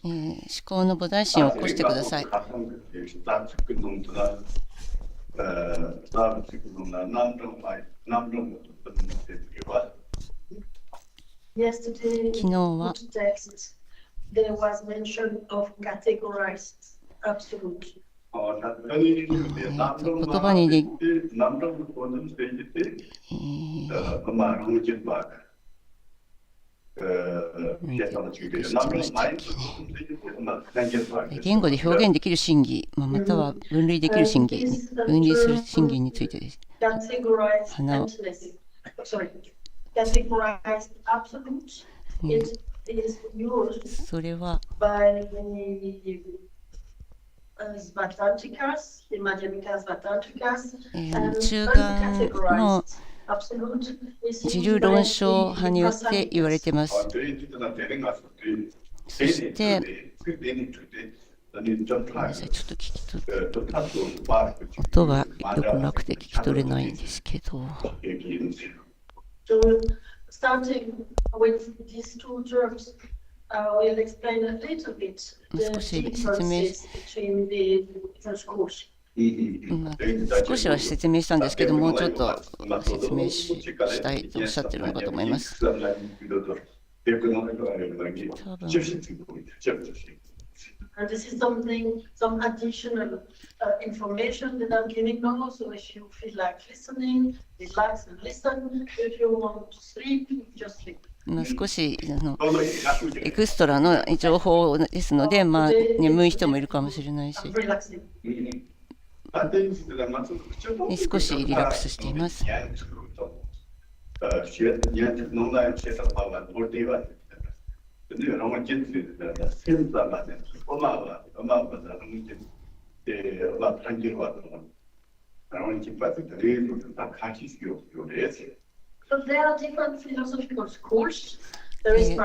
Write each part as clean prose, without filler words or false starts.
思考の菩提心を起こしてください。昨日は言葉にで言語で表現できる真偽、または分類できる真偽、分離する真偽についてです。それは中間の自流論証派によって言われています。そして、ごめんなさい、ちょっと音が良くなくて聞き取れないんですけど。もう少し説明少しは説明したんですけど、もうちょっと説明したいとおっしゃってるのかと思います。多分And this is some additional information that I'm giving now. So if you feel like listening, relax and listen. If you want to sleep, just sleep. 少しエクストラの情報ですので、眠い人もいるかもしれないし、少しリラックスしています。So there are different philosophical schools. 哲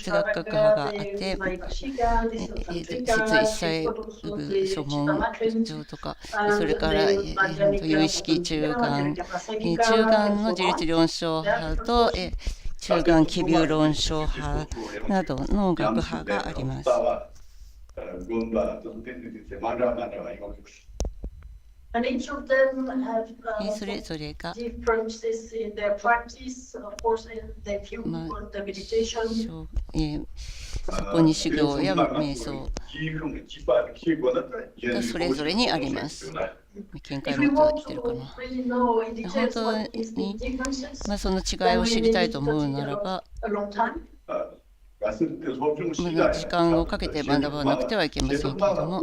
学学派があって、説一切諸問上とか、それから有意識中間の自律論証派と中間機微論証派などの学派があります。And each of them have それぞれが differences in their practice, of course, in their view on the meditation. そこに修行や瞑想がそれぞれにあります。見解も言ってるかな。本当に、その違いを知りたいと思うならば、時間をかけて学ばなくてはいけませんけれども、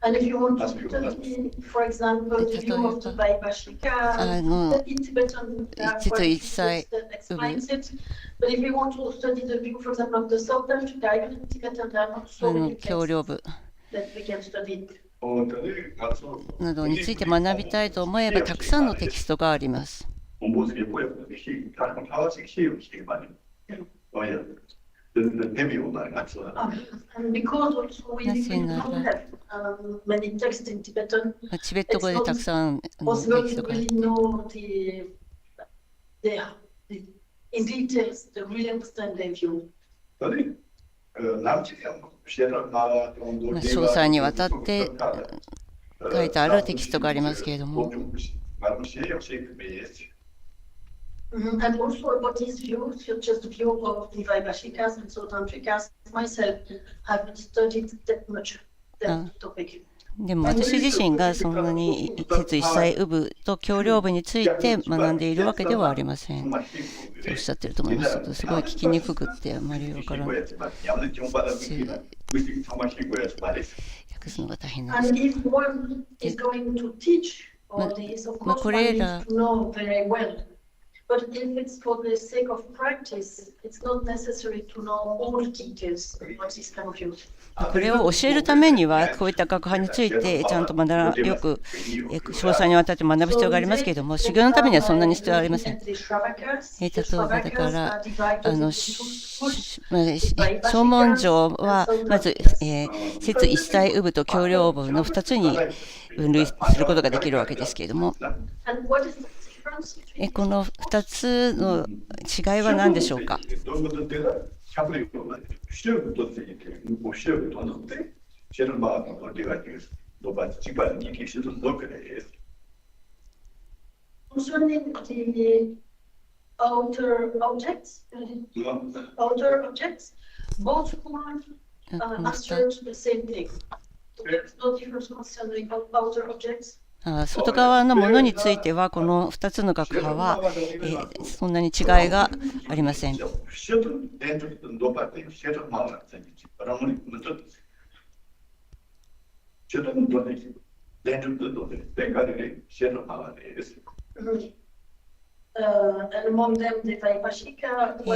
And if you want to study, for example, the view of the Vaibhashika, in Tibetan, for instance, that explains it. But if you want to study the view, for example, of the Southern Tibetan, in Tibetan, there are not so many places that we can study it. などについて学びたいと思えばたくさんのテキストがあります。チベット語でたくさんテキストがあり詳細にわたって書いてあるテキストがありますけれども、And also about his view, just the view of the Vaibhashikas and Sotantrikas, myself haven't studied that much that topic. でも私自身がそんなに説一切有部と協量部について学んでいるわけではありません。とおっしゃってると思います。すごい聞きにくくってあまりわからない。訳すのが大変なんです。これらBut if it's for the sake of practice, it's not necessary to know all the details about this kind of view. これを教えるためにはこういった学派についてちゃんとよく詳細にわたって学ぶ必要がありますけれども、修行のためにはそんなに必要はありません。例えばだから小文上はまず説一切有部と協量部の2つに分類することができるわけですけれども、この2つの違いは何でしょうか。Concerning the outer objects, both schools assert the same thing. So there's no difference concerning outer objects. 外側のものについてはこの2つの学派は、そんなに違いがありません。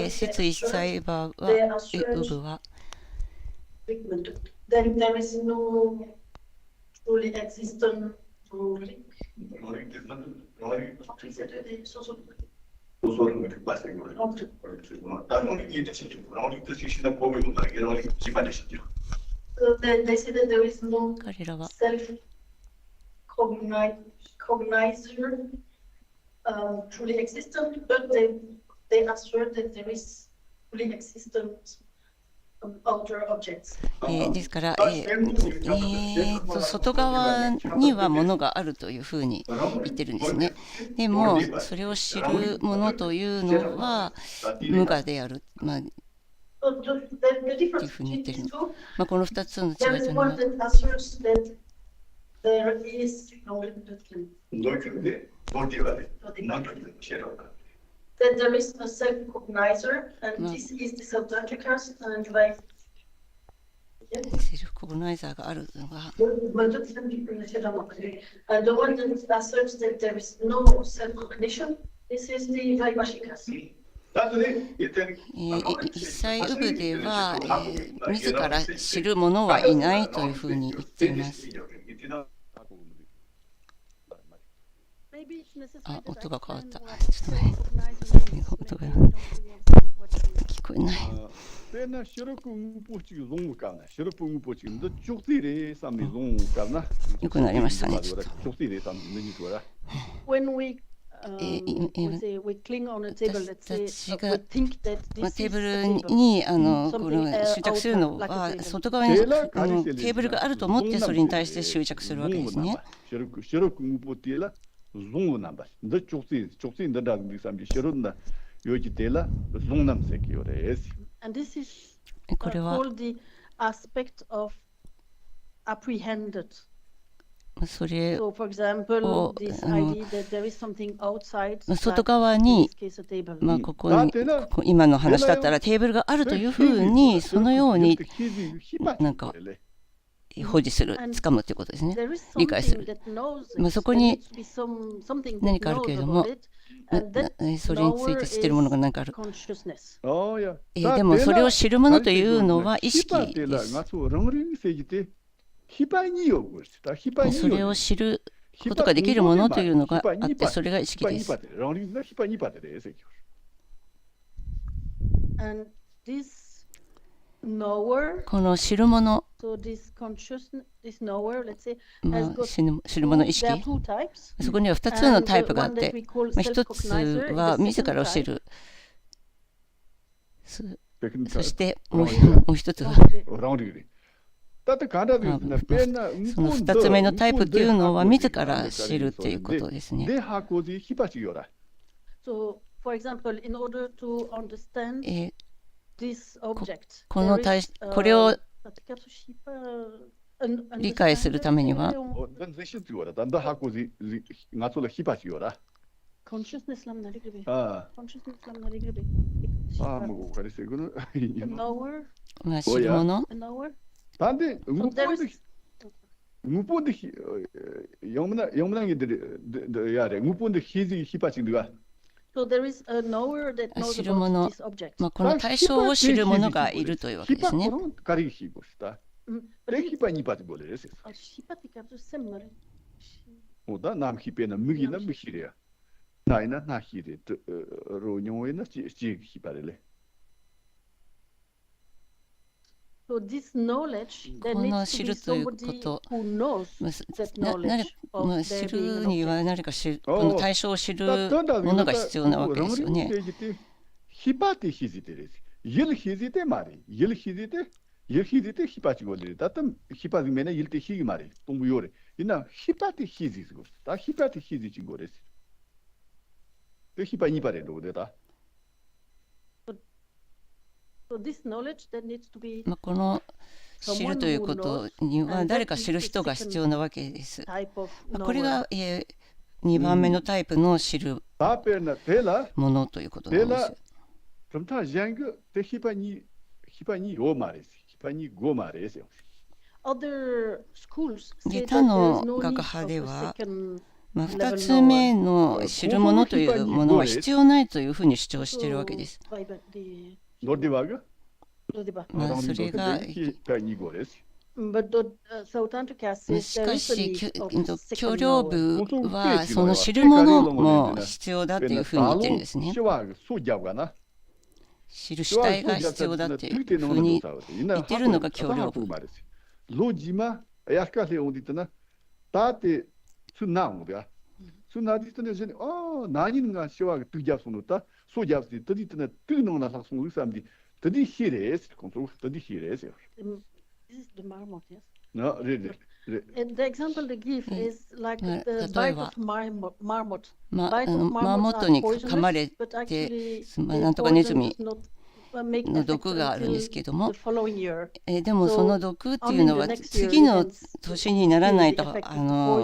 説一切部は彼らはtruly existent, but they assert that there is fully existent outer objects. ですから、外側にはものがあるというふうに言ってるんですね。でもそれを知るものというのは無我である、というふうに言ってる。この2つの違いというのはthat there is a self-cognizer, and this is the self-dodgicast, and like セルフコグナイザーがあるのが and the one that asserts that there is no self-cognition, this is the Vaibhashikas. 一切有部では、自ら知る者はいないというふうに言っています。音が変わった。ちょっとね、音が聞こえない。よくなりましたね。ちょっと。私がテーブルにこの執着するのは外側にテーブルがあると思ってそれに対して執着するわけですね。これはそれを外側に、ここに今の話だったらテーブルがあるというふうにそのようになんか保持する、掴むということですね。理解する。そこに何かあるけれども、それについて知っているものが何かある。でもそれを知るものというのは意識です。それを知ることができるものというのがあって、それが意識です。この知るもの、知るもの意識、そこには2つのタイプがあって、1つは自らを知る、そしてもう1つはその2つ目のタイプというのは自ら知るということですね。これを理解するためには知るもの知るもの、この対象を知るものがいるというわけですね。この知るということ、知るには何かこの対象を知るものが必要なわけですよね。この知るということには誰か知る人が必要なわけです。これが、2番目のタイプの知るものということなんです。で、他の学派では、2つ目の知るものというものは必要ないというふうに主張しているわけです。それがしかし、教領部はその知るものも必要だというふうに言ってるんですね。知る主体が必要だというふうに言ってるのが教領部。The example they give is like the 例え bite ば of marmot. マ Bite of ー marmots モット are に噛まれ poisonous, but て actually なん the とかネズ poison ミ does not make の effect 毒があるんですけ until ども、 the following year. でもその毒っていうのは Only the next 次 year の you can 年になら feel ない the と effect of the 発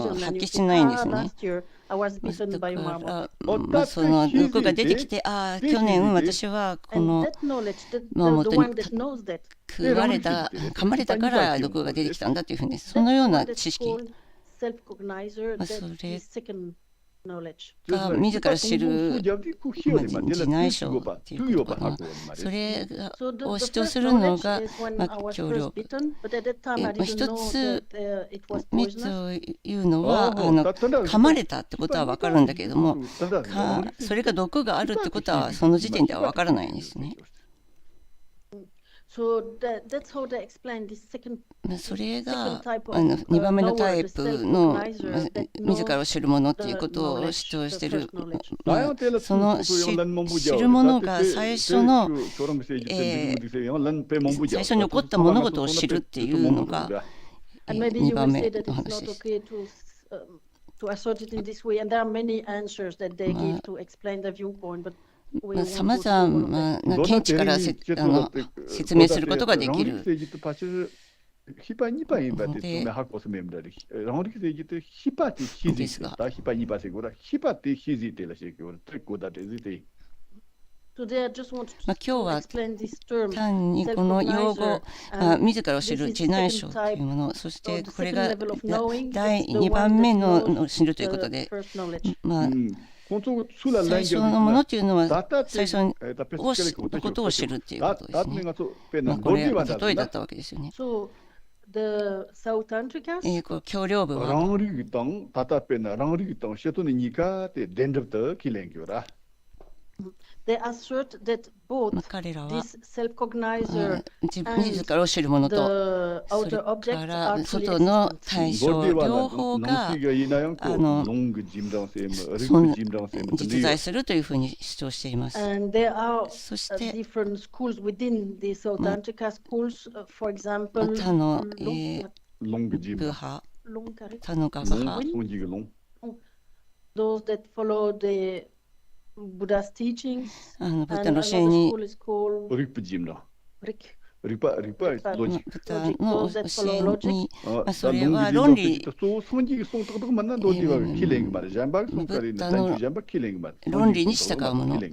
poison 揮 and you し think, ないんですね。 last year I was だ bitten か by a ら、 marmot. その毒が出てきて、去年私はこ And の that knowledge, マーモッ the トに one that knows that, 噛まれたから毒が出てきたんだというふうに、そのよう that's な one that's 知識 called self-cognizer, そ that's れ the second knowledge. が自ら知る自内省っていうことかな。それを主張するのが教領部。一つ目というのは噛まれたってことは分かるんだけれども、それが毒があるってことはその時点では分からないんですね。So that's how they explain this second それが type of 2番目のタイ knower, the プの self-cognizer that 自らを knows 知るものっていう the ことを knowledge, 主張してい the る first knowledge. その知るものが最初の最初に起こった物事を知るっていうのが And maybe 2 you 番 will 目 say that の it's 話 not です。 okay to assert it in this way, and there are many answers that they give to explain the viewpoint, but we won't さま go ざ through all of ま that. な見地から説明することができる。ですが、 Today I just want 今日 to は explain this term, 単にこの用語、 self-cognizer, 自らを知 this る is 自内 second 省と type いうもの、そして of the これ second が level of knowing. 第 That's the 2 one 番目 that の knows 知るということ the で、 first knowledge. 最初のものというのは最初のことを知るっていうことですね。これは例えだったわけですよね。 So the Sautantrikas, こう教領部はthey assert that both 彼らは this self-cognizer 自らを知るものと the それ outer か objects ら are 外 fully の existent. 対象両方が実在するというふうに主張しています。 And there are そして different schools within the Sautantrika schools, for example, 他の Lung- 部派、 Lungkari, 他の学派、 those that follow the Buddha's teachings, ブッ and ダの another 教えに school is called Rik. ブッダの Those that 教 follow えに logic, それは論理論理に従うものと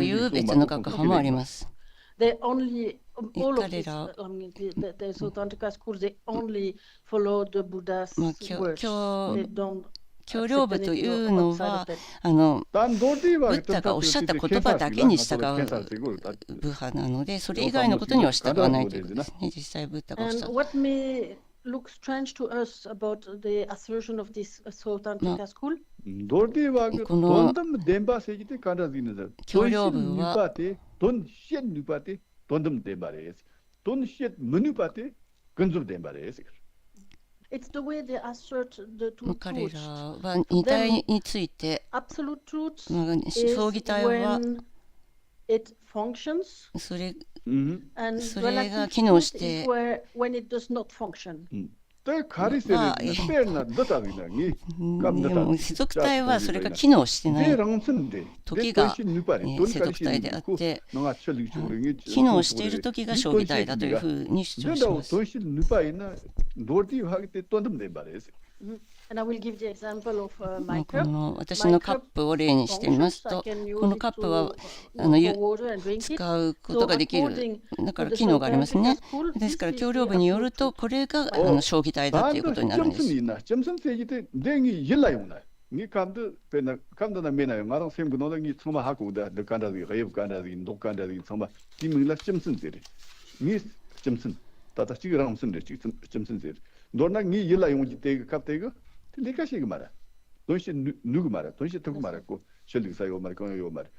いう別の学派もあります。 they only all of 彼 this, ら the Sautantrika schools, they only follow the Buddha's 教 words. They don't 教領部というの outside は of that. ブッダがおっしゃった言葉だけに従う部派なので、それ以外のことには従わないということですね。実際ブッダがおっしゃっ And what may look strange to us about the assertion of this Sautantrika school, この教領部はit's the way they assert the two 彼 truths. らは二体について Absolute truth 相 is 義体は when it functions, それ and それが relative 機能 truth して is when it does not function. は、でも世俗体はそれが機能してない時が、世俗体であって、機能している時が将棋体だというふうに主張します。この私のカップを例にしてみますと、このカップは使うことができる、だから機能がありますね。ですから橋梁部によると、これが将棋体だということになるんです。니 감도 배나 감도나 메나 영화랑 생분노는 이 정말 하고다 르간다기 레브간다기 녹간다기 정말 디밍라 점슨데리 니 점슨 다다 지그랑 무슨 데지 점슨데리 너나 니 일라 용지 때가 갑대가 내가시가 말아 돈시 누구 말아 돈시 듣고 말았고 셜릭사요 말고요 말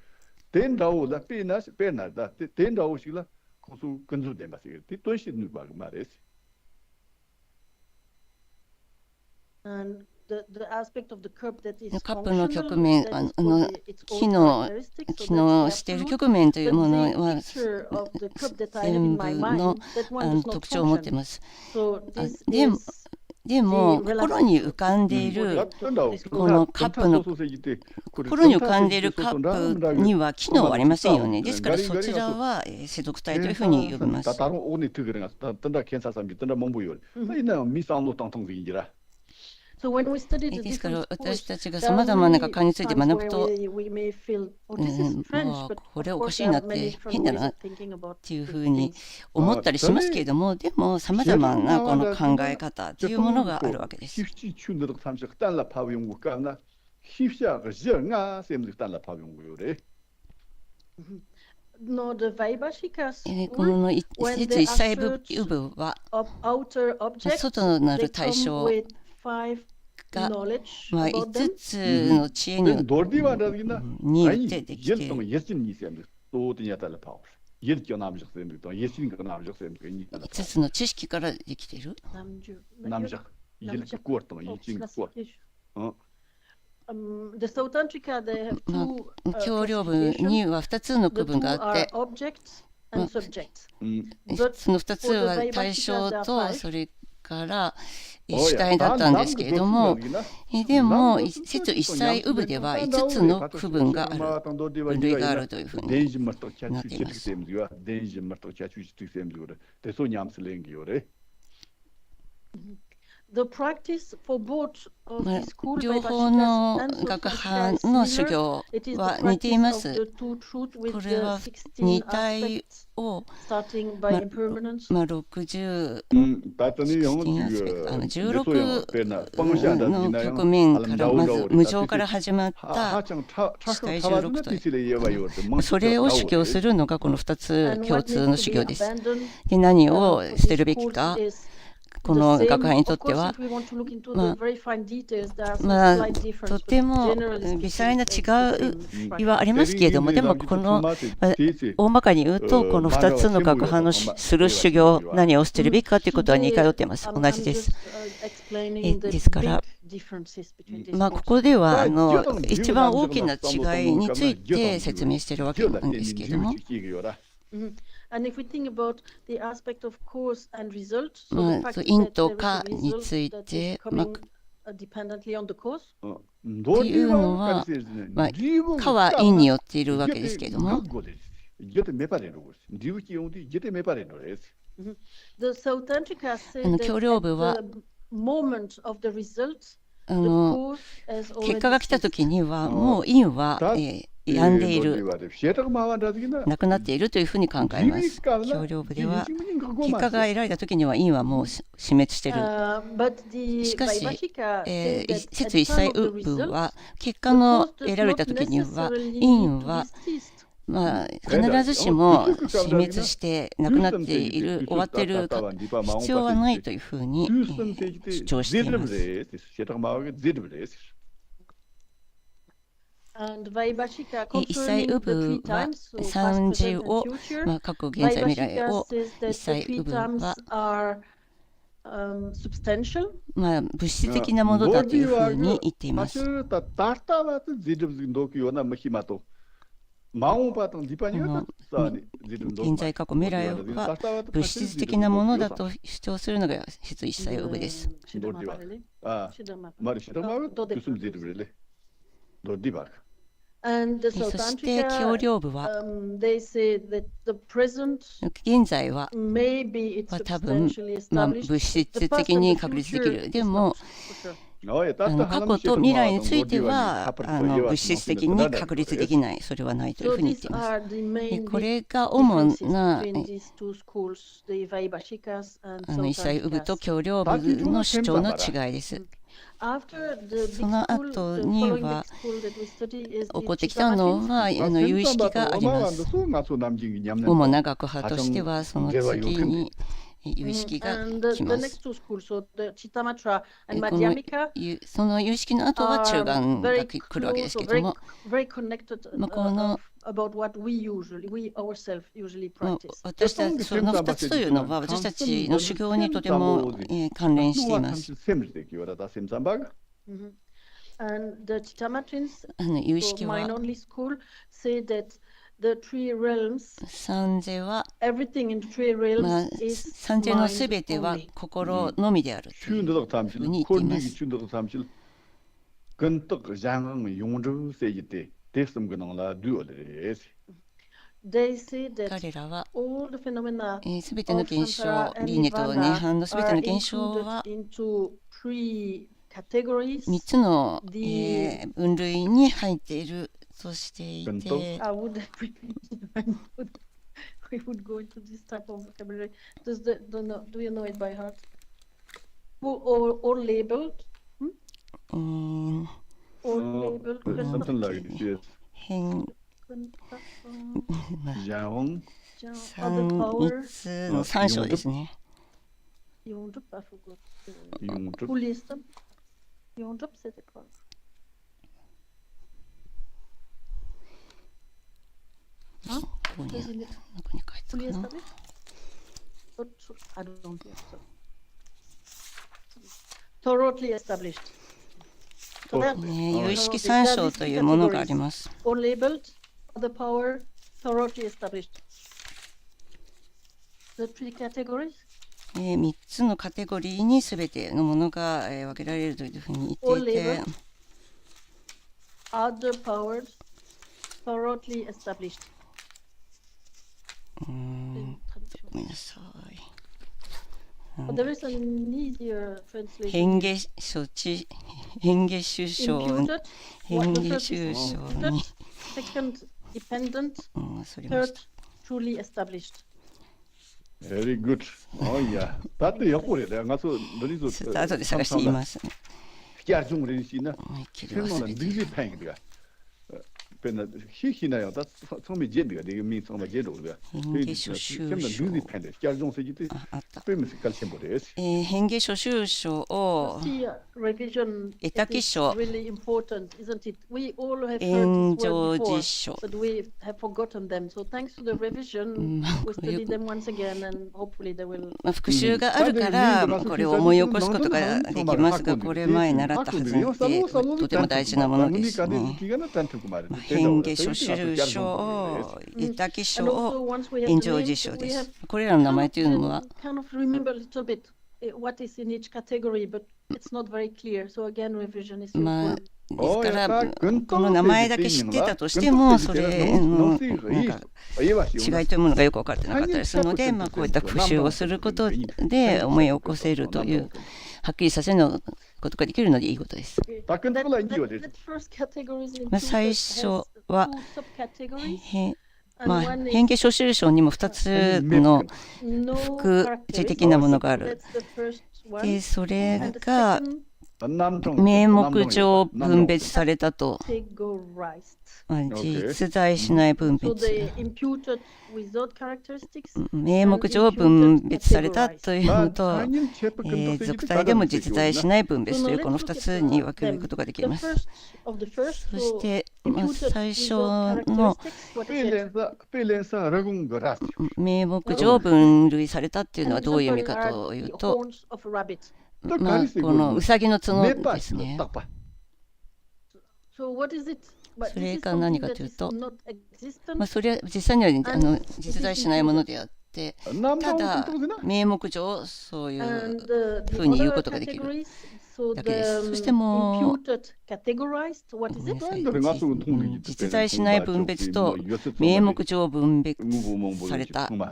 된다오다 빼나다 된다오시라 고수 근주된 맛이 돈시 누구 말했어カップの局面、機能している局面というものは全部の特徴を持っています。でも心に浮かんでいるこのカップの心に浮かんでいるカップには機能はありませんよね。ですからそちらは世俗体というふうに呼びます。ですから私たちがさまざまな学科について学ぶと、これおかしいなって変だなっていうふうに思ったりしますけれども、でもさまざまなこの考え方というものがあるわけです。この一節一切部は外なる対象が5つの知恵によってできている。5つの知識からできている。橋梁部には2つの区分があって、その2つは対象とそれから主体だったんですけれども、でも説一切有部では5つの区分がある、分類があるというふうになっています。両方の学派の修行は似ています。これは二体を、60、16の局面からまず無常から始まった主体16という、それを修行するのがこの2つ共通の修行です。で、何を捨てるべきか。この学派にとっては、とても微細な違いはありますけれども、でもこの大まかに言うと、この2つの学派のする修行、何を捨てるべきかということは似通っています。同じです。ですから、ここでは一番大きな違いについて説明しているわけなんですけれども。因と果について、っていうのは、果は因によっているわけですけれども、橋梁部は結果が来たときにはもう因は病んでいる、なくなっているというふうに考えます。橋梁部では結果が得られたときには因はもう死滅している。しかし、説一切有部は結果の得られたときには因は必ずしも死滅してなくなっている、終わっている必要はないというふうに主張しています。一切有部は三次を、過去現在未来を一切有部は物質的なものだというふうに言っています。現在、過去、未来は物質的なものだと主張するのが質一切有無です。そして橋梁部は、現在は多分、物質的に確立できる。でも、過去と未来については物質的に確立できない、それはないというふうに言っています。これが主な一切有無と橋梁部の主張の違いです。その後には起こってきたのは有意識があります。主な学派としてはその次に有意識が来ます。その有意識の後は中眼が来るわけですけども、この私たちその2つというのは私たちの修行にとても関連しています。有意識は三世は、三世のすべては心のみであるというふうに言っています。彼らはすべての現象、輪廻と涅槃のすべての現象は3つの分類に入っているとしていて、we would go into this type of vocabulary. Do you know it by heart? Or labeled? Or labeled? Something like this, yes. 3つの3章ですね。どこに書いてあるかな。Thoroughly established. 有意識3章というものがあります。Or labeled, the power, thoroughly established. The three categories? 3つのカテゴリーにすべてのものが分けられるというふうに言っていて、other powers, thoroughly established. ごめんなさい。There is an easier translation. 変化処置、変化首相、変化首相に、second dependent, third truly established. Very good. Oh yeah. だってよこれだ。がそうどれぞ。ちょっと後で探して言いますね。いや、中練習な。専門のリズペンが。Pena hina ya da somi je de de mi somi je do de. 変化諸修書を得た記書、炎上実書。復習があるからこれを思い起こすことができますが、これ前習ったはずでとても大事なものですね。変化諸修書、得た記書を炎上実書です。これらの名前というのはですからこの名前だけ知ってたとしてもそれのなんか違いというものがよく分かってなかったりするので、こういった復習をすることで思い起こせるというはっきりさせることができるのでいいことです。最初は変化諸修書にも2つの副次的なものがある。でそれが名目上分別されたと、実在しない分別、名目上分別されたというのと、属体でも実在しない分別というこの2つに分けることができます。そして、最初の名目上分類されたというのはどういう意味かというと、このウサギの角ですね。それが何かというと、それは実際には実在しないものであって、ただ名目上そういうふうに言うことができるだけです。そしてもう実在しない分別と名目上分別されたもの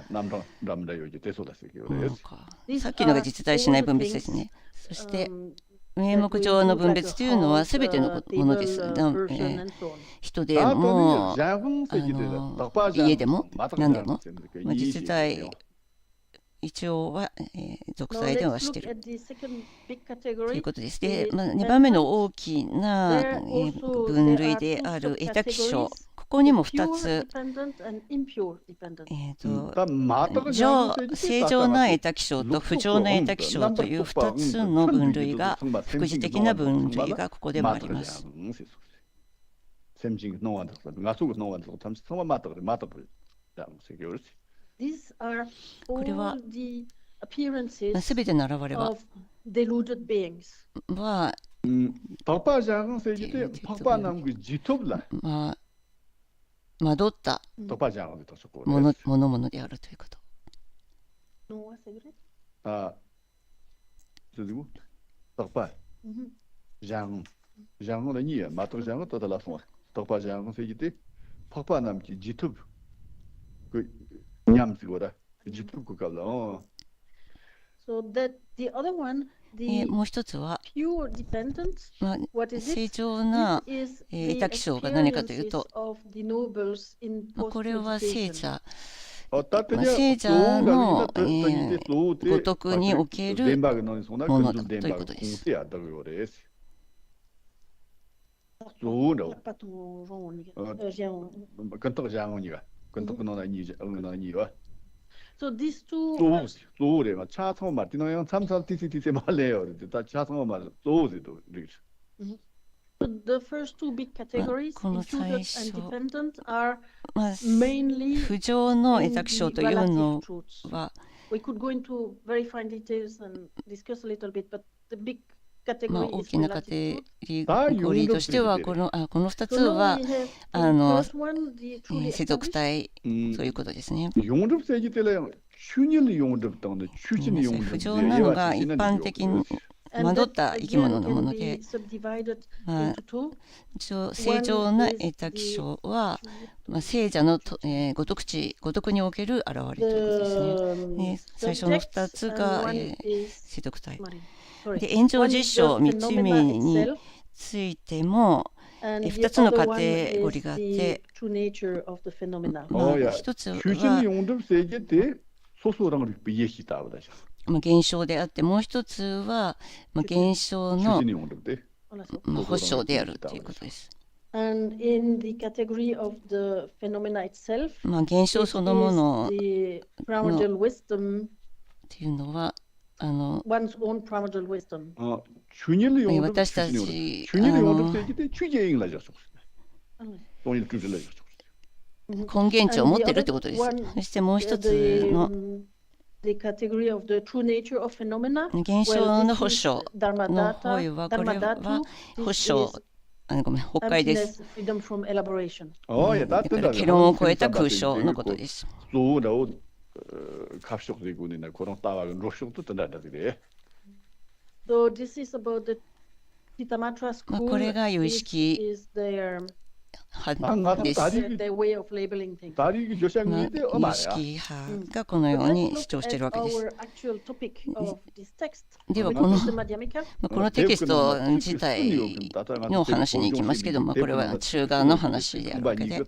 か。さっきのが実在しない分別ですね。そして名目上の分別というのはすべてのものです。人でも家でも何でも、実在一応は、属性ではしているということです。で、2番目の大きな、分類である得た気象、ここにも2つ、正常な得た気象と不浄な得た気象という2つの分類が、副次的な分類がここでもあります。これはすべての現れは惑ったものであるということ。もう一つは、正常な得た気象が何かというと、これは聖者のごとくにおけるものだということです。この最初、不浄の得た気象というのは、大きなカテゴリーとしては、この2つは世俗体ということですね。不浄なのが一般的に惑った生き物のもので、正常な得た気象は、聖者のごとくにおける現れということですね。最初の2つが世俗体。で、炎上実証3つ目についても2つのカテゴリーがあって、1つは現象であって、もう一つは現象の保証であるということです。現象そのものっていうのは、私たち根源値を持っているということです。そしてもう一つの現象の保証の方位は、これは保証、ごめん、崩壊です。だから議論を超えた空想のことです。これが有意識派です。有識派がこのように主張しているわけです。ではこのテキスト自体の話に行きますけども、これは中側の話であるわけで、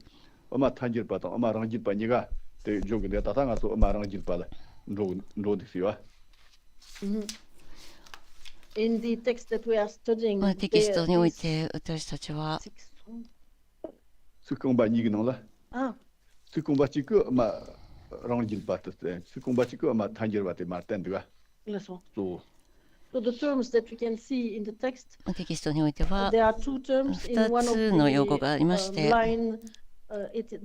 テキストにおいて私たちはテキストにおいては2つの用語がありまして、自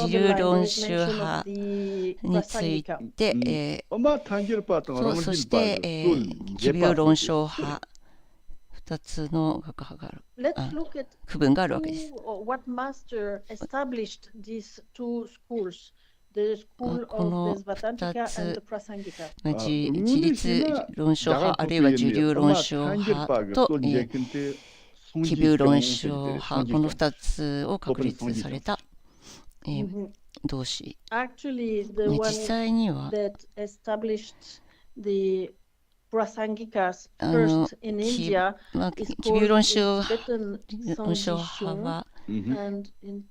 流論宗派について、そして奇病論証派2つの学派がある、Let's look at 区分があるわけです。 what master established these two schools, the school こ of の the Svatantika 2 and つ the Prasangika. 自立論証派あるいは受流論証派と奇遇論証派、この2つを確立された、同士。Actually, the 実 one 際には that established the Prasangikas first in India is 奇遇 called 論証 Tibetan 論証派は、 and in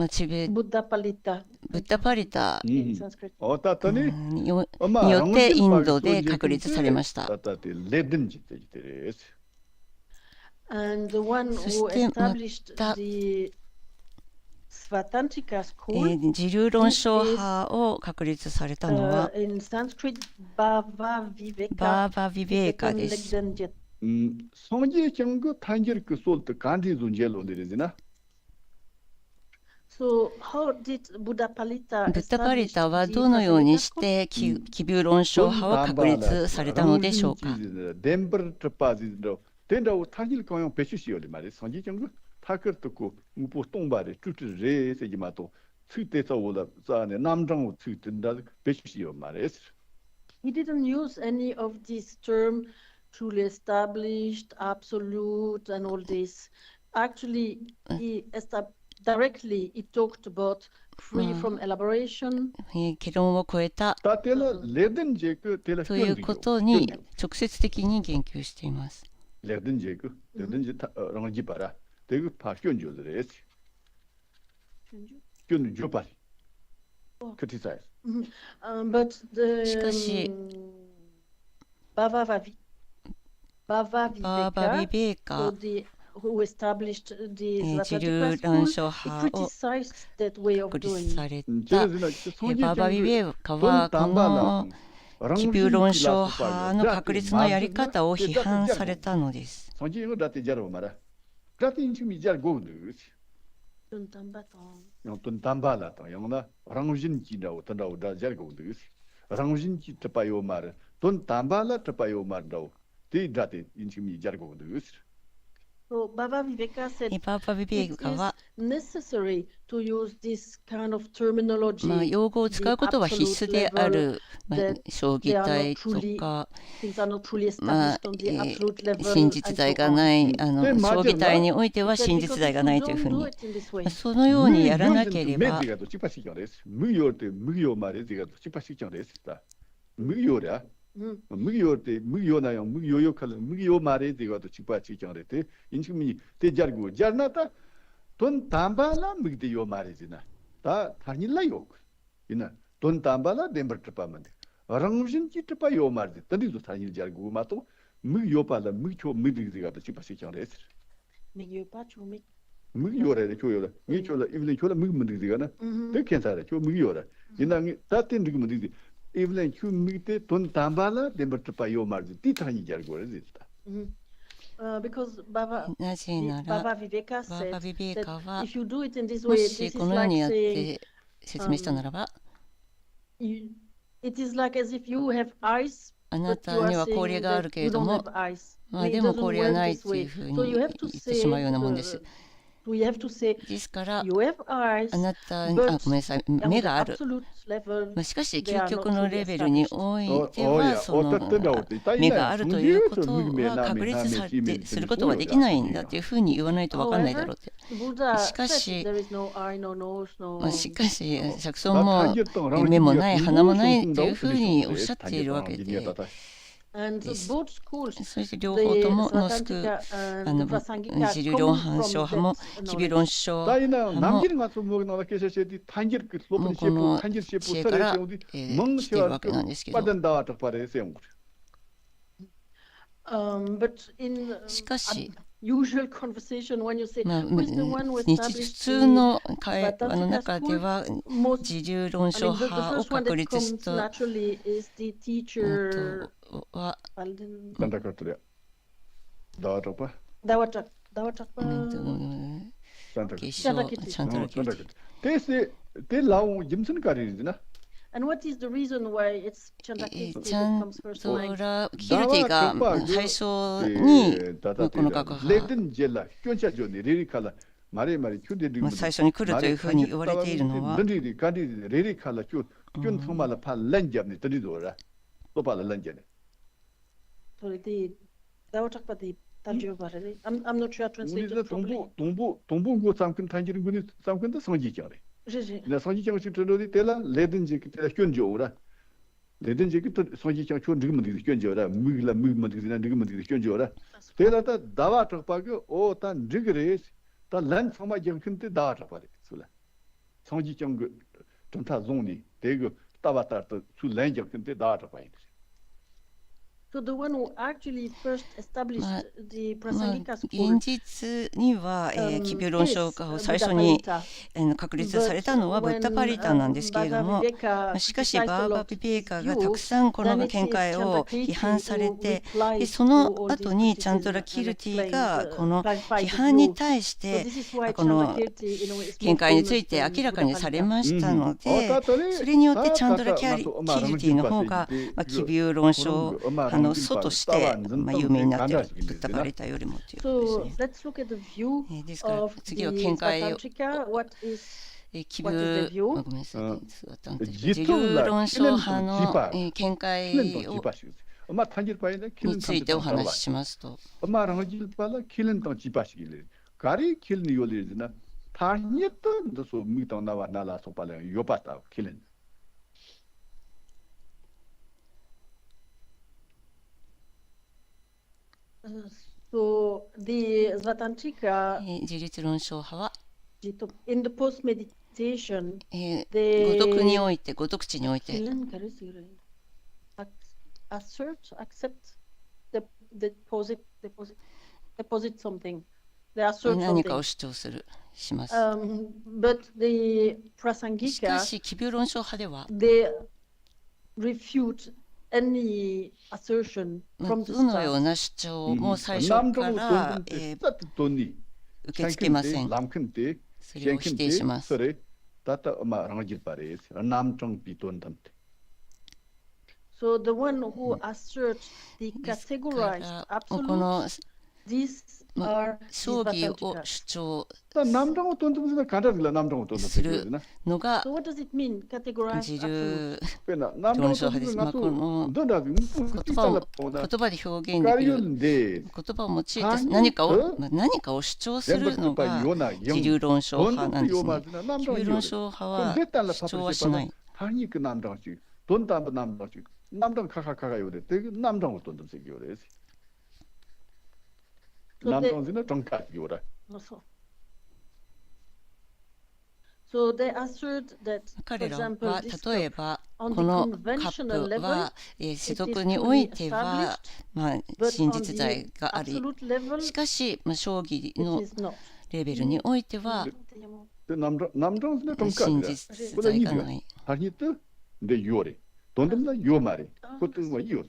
チベ Buddha Palita ブッダパリタ in Sanskrit. によってインドで確立されました。 And the one そ who してま established た the Svatantika school 自流論証派を確立されたのは in Sanskrit Bhava Viveka バーバ・ビベーカ Tibetan です。 Legdenjet. So how did Buddha Palita ブッダパリ establish タは the どのようにし Prasangika て奇遇論証派を確立されたのでしょうか。 He didn't use any of these terms, truly established, absolute, and all this. Actually, directly he talked about free from elaboration. 結論を超えたということに直接的に言及しています。 But the しかし Bhava バーバ・ビ Viveka, ベーカ who established the 自流 Svatantika 論 school, 証 he 派を criticized that way of 確立 doing. されたバーバ・ビベーカはこの奇遇論証派の確立のやり方を批判されたのです。 So Bhava Viveka said バーバ・ビベ it ーカは is necessary to use this kind of terminology. 用語を使うことは必須である、将棋体とか、Things are not truly established on the absolute level. 真実在がない、将棋体においては真実在がないというふうに、そのようにやらなければ、무효나요 무효역할래 무효 말에 되고도 직바치 경례때 인식민이 대자르고 잘나다 돈 담발라 무기대요 말이지나 다 다닐라요 이나 돈 담발라 덴버트파만 어랑신 기트파요 말지 તરી도 다닐 잘고 마도 무효발라 무효 무디가도 직바치 경례스 무효래 줘요라 미줘라 이분이 줘라 무무디가나 되 괜찮아 줘 무효라 이나기 다텐 무디 Even humidity don't tambala, they but to pay your margin. Titani jargo is because Baba なぜなら Baba Viveka バーバ said ビベー that カは if you do it in this も way, し this is このように like やっ saying て説明したならば、 it is like as if you have eyes, あな but た you に are は saying 氷がある that け you れど don't も have eyes. まあ It でも doesn't 氷は work ない this っていう way. ふう So に you 言 have to ってしまうようなもんです。 we have to say ですから you have eyes, あなたに but ごめんなさい on 目 the がある、 absolute level, しかし they are 究極 not の truly レベルに established. おいてはその目があるということは確立されてすることはできないんだというふうに言わないと分かんないだろうって。 Buddha しか said し there is no eye, no nose, no. しかし釈尊も目もない鼻もないというふうにおっしゃっているわけで、 And both schools, そして両方とものスク Svatantika and Prasangika, 自流論 come 反証 from 派も that 奇遇 knowledge. 論証 다이나 派も 남기는 가서 뭐나 계셔서디 탄질 그 높은 셰프 뭐 탄질 셰프 지혜가라, 서래세우디 예, 멍시와 시대밖에 안 됐겠죠. 빠든다와 덕발에 세운 거죠. But in しかし usual conversation, when you say まあ、 who is the one who 普 established 通 the の会話 Svatantika の中で school, は most 自流論 I 証 mean, the 派を first one 確 that 立し comes た naturally is the teacher. は Alden- 난다 그랬더래. 나와줘 봐. Dawachak, 月 난다. 賞ちゃんと 난다. 대세 대 라우 임선 가리잖아. And what is the reason why it's Chandrakirti チャ that ン comes first? ド Like, ラキルティが最初にこの学派、最初に来るというふうに言われているのは、sorry, that was about the Tarjuma. I'm not sure I translated it properly. 나 성지장 시트로디 때라 레든지 때라 현조라 레든지 또 성지장 초 느낌이 현조라 무기라 무기만 느낌이 현조라 때라다 다와 적바고 오다 느그레스 다란 성마장 근데 다와 적바리 술라 성지장 그 전타 존이 대고 따바따 수 렌장 근데 다와 적바리 So the one who actually first established the Prasangika 現 school 実には、奇病論証家を最初に確立されたのはブッダパリタンなんですけれども、しかしバーバ・ビベーカがたくさんこの見解を批判されて、でその後にチャンドラ・キルティがこの批判に対してこの見解について明らかにされましたので、それによってチャンドラ・キルティの方が奇病論証の祖として、有名になっている、ブッダパリタよりもということですね。ですから次は見解を奇病、ごめんなさい、自流論証派の見解をについてお話ししますと、So the Svatantrika 自立論証派は in the post meditation 語読において、語読地において accept deposit something. They assert 何か something. を主張する、します。But the しか Prasangika し奇病論証派では they refute any assertion ど from the のよう start. な主張も最初から受け付けません。それを否定します。 So the one who asserts the ですか categorized らこ absolute, の these are 葬儀を Svatantrikas. 主張 するのが So what does it mean, categorized 自 absolute? 流論証派です。この言葉で表現できる、言葉を用いて何かを主張するのが自流論証派なんですね。自流論証派は主張はしない。 남당 카카카가 요래. 되게 남당 어떤 놈이 요래. So 남당은 정가 요래. So they assert that, for 彼ら example, は this 例えば on こ the のカッ conventional プ level, は世俗においては真実在があり、 absolute level, しかし将棋 it の is not. レベルにおいては 남당은 정가. 真実在がない。 하니또 내 요래. 돈들나 요 말이. 그것도 뭐 이유.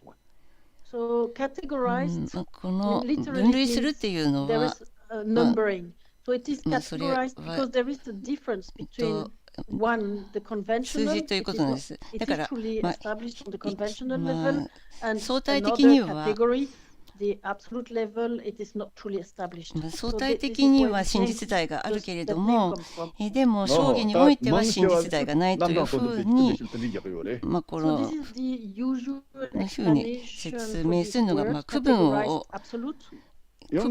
So categorized この分類するっていうの there は is numbering. So it is それは categorized because there is a difference between one, the 数 conventional, 字という it こ is となん not- です。 it だか is ら truly まあ established on the conventional ま level, あ and 相対 another 的には category, the absolute level, it is not truly established. 相対的には真実在があるけれども、でも将棋においては真実在がないというふうに、こ So の this is the usual ふうに explanation 説 for 明 this するのが、 word, 区分 categorized を absolute. 設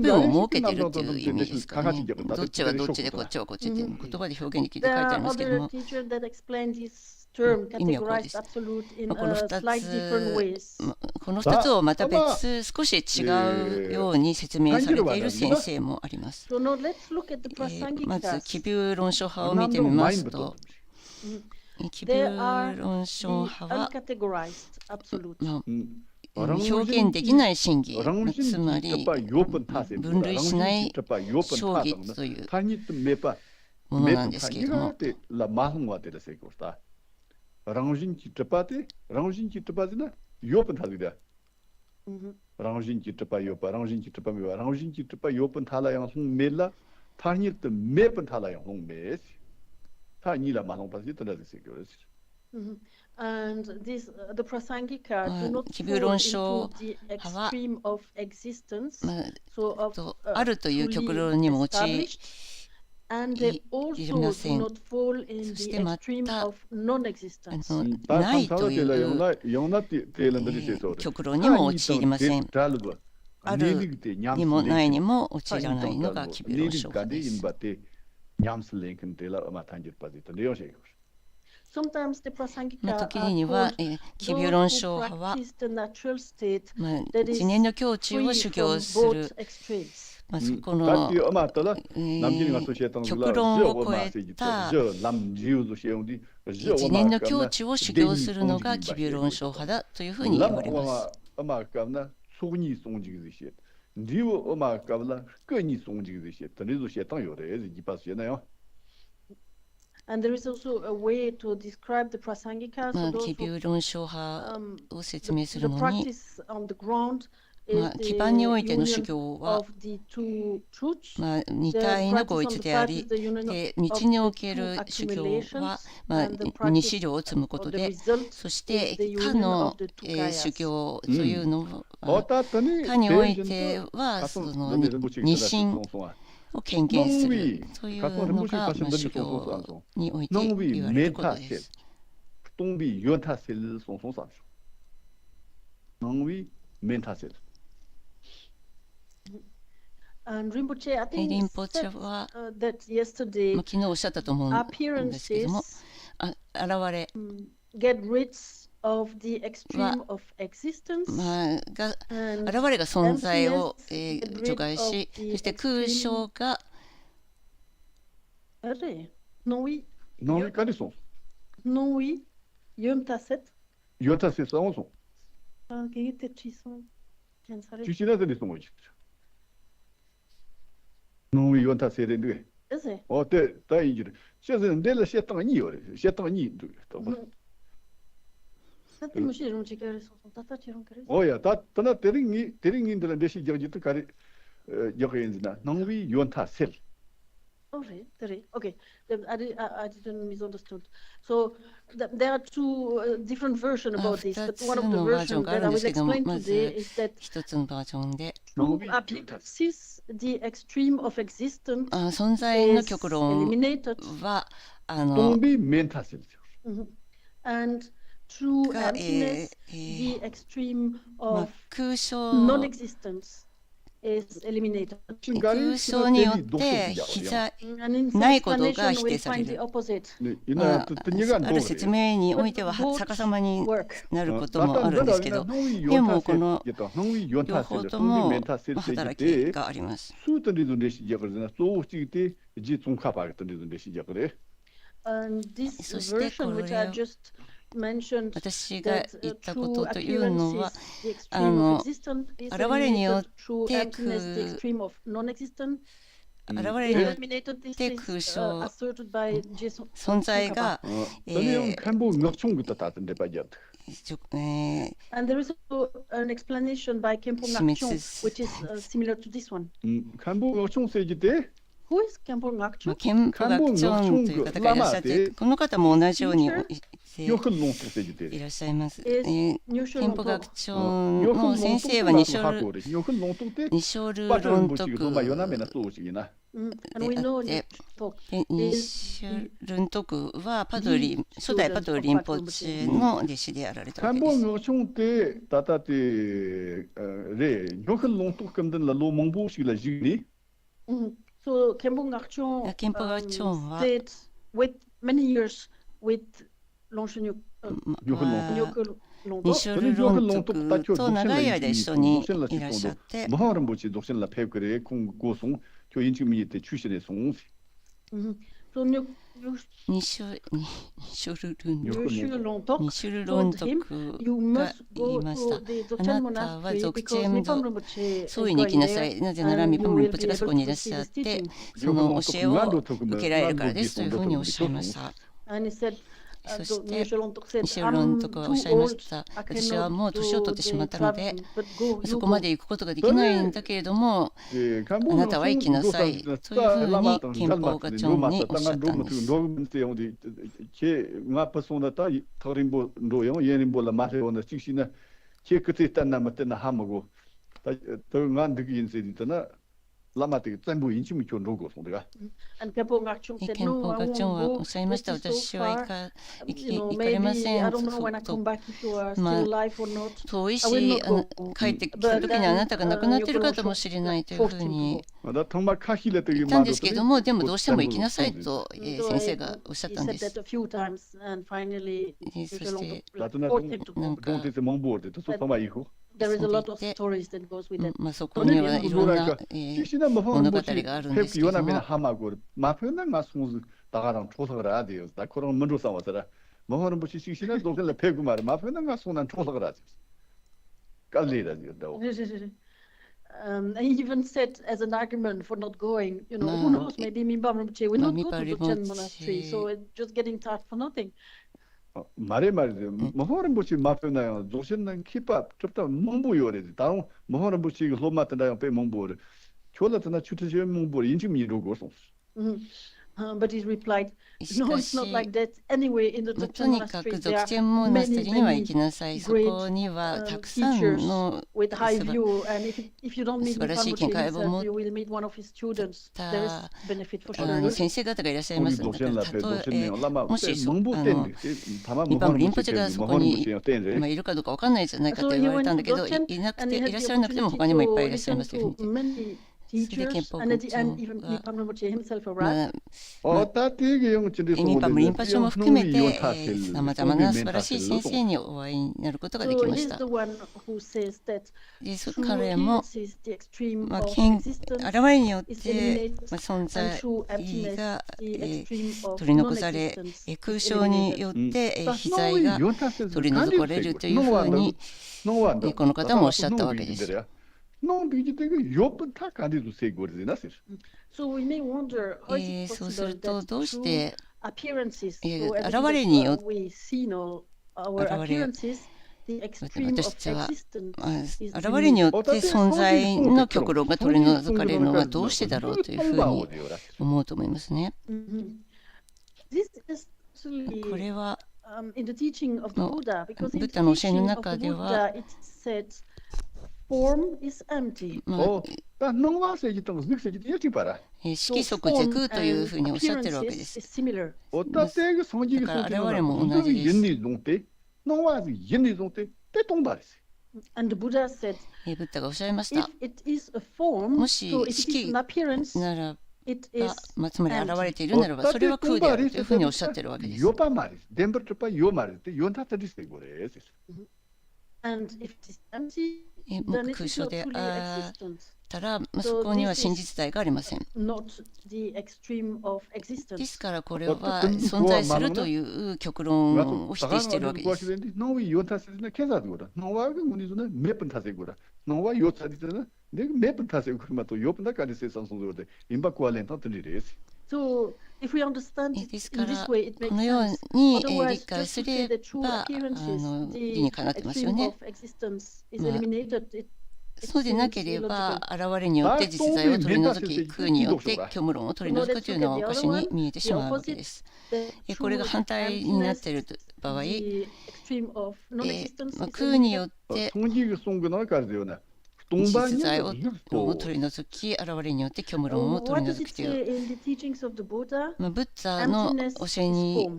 けてるっていう意味ですかね。どっちはどっちでこっちはこっちって言葉で表現できて書 There いてあ are りますけど other も、 teachers that explain this term, 意味はこうです categorized absolute, in この slightly different 2 ways. つ、この2つをまた別、少し違うように説明されている先生もあります。 So now let's look at the まず、奇 Prasangikas. 病論証派を見てみますと、奇 They 病 are 論証 the 派は、 uncategorized absolute. 表現できない真偽、つまり分類しない将棋というものなんですけれども、And this, the Prasangika do not 奇病論 fall 証 into the 派は、 extreme of existence, まあ so of あるという極論に用い established, and they い also ま do せん。 not fall in そし the てま extreme た of non-existence. ないという極論にも陥りません。あるにもないにも陥らないのが奇病論証派です。Sometimes the Prasangika 時 are には called 奇病論 those 証 who 派は、 practice the natural state 自然の境地を修 free 行 from する both extremes. そこの極論を超えた自然の境地を修行するのが奇病論証派だというふうに言われます。And there is also a way to describe the Prasangika. So 奇 those who, 病論証派を説明す the るのに、 practice on the ground is 基 the 盤においての修 union 行は、 of the two truths. 二体の合一であり、で道における修行は、二資料を積むことで、そして他の修行というのは、他においてはその二心を顕現するというのが修行において言われることです。And Rinpoche, I リン think, ポチェ said は、 that yesterday 昨日おっしゃったと思うんですけども、 appearances 現れ get rid of the extreme of existence, が and 現れが存在を emptiness 除外し、そして空想が Arre, non oui, 何かにそう。 non oui, yum taset, 言わたせさんをそう。 gege te chison, pensare, 中止なぜにそう思います。ノン言わたせれる。 ese, おて、大事で。しゃぜんでらしやったがによれ。しやったがにという。 sati mushi non ci kare so, tata ci non kare. おや、たなテリンギでらでしじゃじとかれ。よく言うんだ。ノン言わたせる。 Okay, okay. I didn't misunderstood. So there are two different versions about this, but one of the versions that I will explain today is that 一つのバージョンで、 through appearances, the extreme of existence 存在の is 極論 eliminated, はノンビメンタセル。 and through が emptiness, the extreme of 空想 non-existence is eliminated. 空想によってAnd in ないことが explanation, 否 we'll 定され find the る。 opposite. ある説明においては逆さまになることもあるんですけど、でもこの両方とも働きがあります。 And this そしてこ version れ which I just mentioned, 私が that 言った through ことというのは、 appearances, the extreme of existence is 現れによっ eliminated, through て emptiness, the extreme of non-existence 現れ is によっ eliminated. This て is 空想 asserted by Jason 存在が、 And there is also an explanation by Khenpo Ngakchon, which is similar to this one. Who is Khenpo Ngakchon? 憲法学長という方がいらっしゃって、この方も同じように言っていらっしゃいます。憲法学長の先生は二章ル論徳 And we know で talk 二 is 章論徳は初代パドリリンポチェの弟子であられたわけです。 So Khenpo Ngakchon 憲法学長は stayed with many years with Longshen Nyokul 二章ル論徳と長い間一緒にいらっしゃって、 So 二章ル論 Nyokul 二章ル論徳が言いました。あなたは属チェムド総意に行きなさい。なぜならミポムリンポチがそこにいらっしゃって、その教えを受けられるからですというふうにおっしゃいました。 And he said, そしてミシェルロンとかおっしゃいました。私はもう年を取ってしまったので、そこまで行くことができないんだけれども、あなたは行きなさいというふうに憲法がチョンにおっしゃったんです。憲法がチョンはおっしゃいました。私は行かれませんと。遠いし、帰ってきた時にあなたが亡くなっているかもしれないというふうに言ったんですけれども、でもどうしても行きなさいと先生がおっしゃったんです。そして、なんかそこにはいろんな物語があるんですけども、He even said as an argument for not going, who knows, maybe Mimba Rinpoche will not go to the Chen monastery, so it's just getting tired for nothing. 말에 모호른부시 마페나요 조신난 키파 접다 몽부요레 다음 모호른부시 로마트나요 빼 몽부를 졸라트나 추트시 몽부 인지미로고서 But he replied, no, it's not like that. Anyway, in the とにかく俗チェンモナステリには行きなさい。そこにはたくさんの素晴らしい見解を持った先生方がいらっしゃいますので、もしリンパムリンポチェがそこにいるかどうか分かんないじゃないかと言われたんだけど、いらっしゃらなくても他にもいっぱいいらっしゃいますというふうに言って。teachers and even Mimpa Rinpoche himself arrived. ミンパムリンパチョも含めてさまざまな素晴らしい先生にお会いになることができました。彼も、現れによって存在が取り残され、空想によって非在が取り除かれるというふうにこの方もおっしゃったわけです。そうするとどうして現れによって私たちは現れによって存在の極論が取り除かれるのはどうしてだろうというふうに思うと思いますね。これはブッダの教えの中では色即是空というふうにおっしゃってるわけです。だから我々も同じです。ブッダがおっしゃいました。もし色ならば、つまり現れているならば、それは空であるというふうにおっしゃってるわけです。空想であったら、そこには真実体がありません。ですからこれは存在するという極論を否定しているわけです。ですから、このように理解すれば理にかなってますよね。そうでなければ、現れによって実在を取り除き、空によって虚無論を取り除くというのはおかしに見えてしまうわけです。これが反対になっている場合、空によって実在を取り除き、現れによって虚無論を取り除くという、ブッダの教えには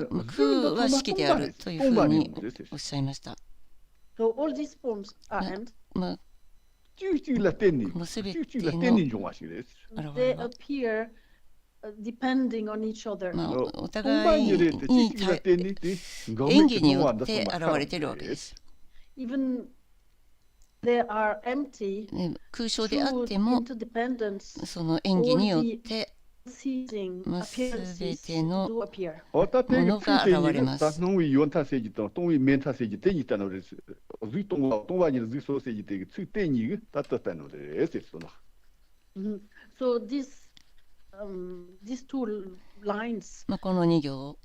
空は式であるというふうにおっしゃいました。このすべての現れはお互いに演技によって現れているわけです。空想であっても、その演技によってすべてのものが現れます。この2行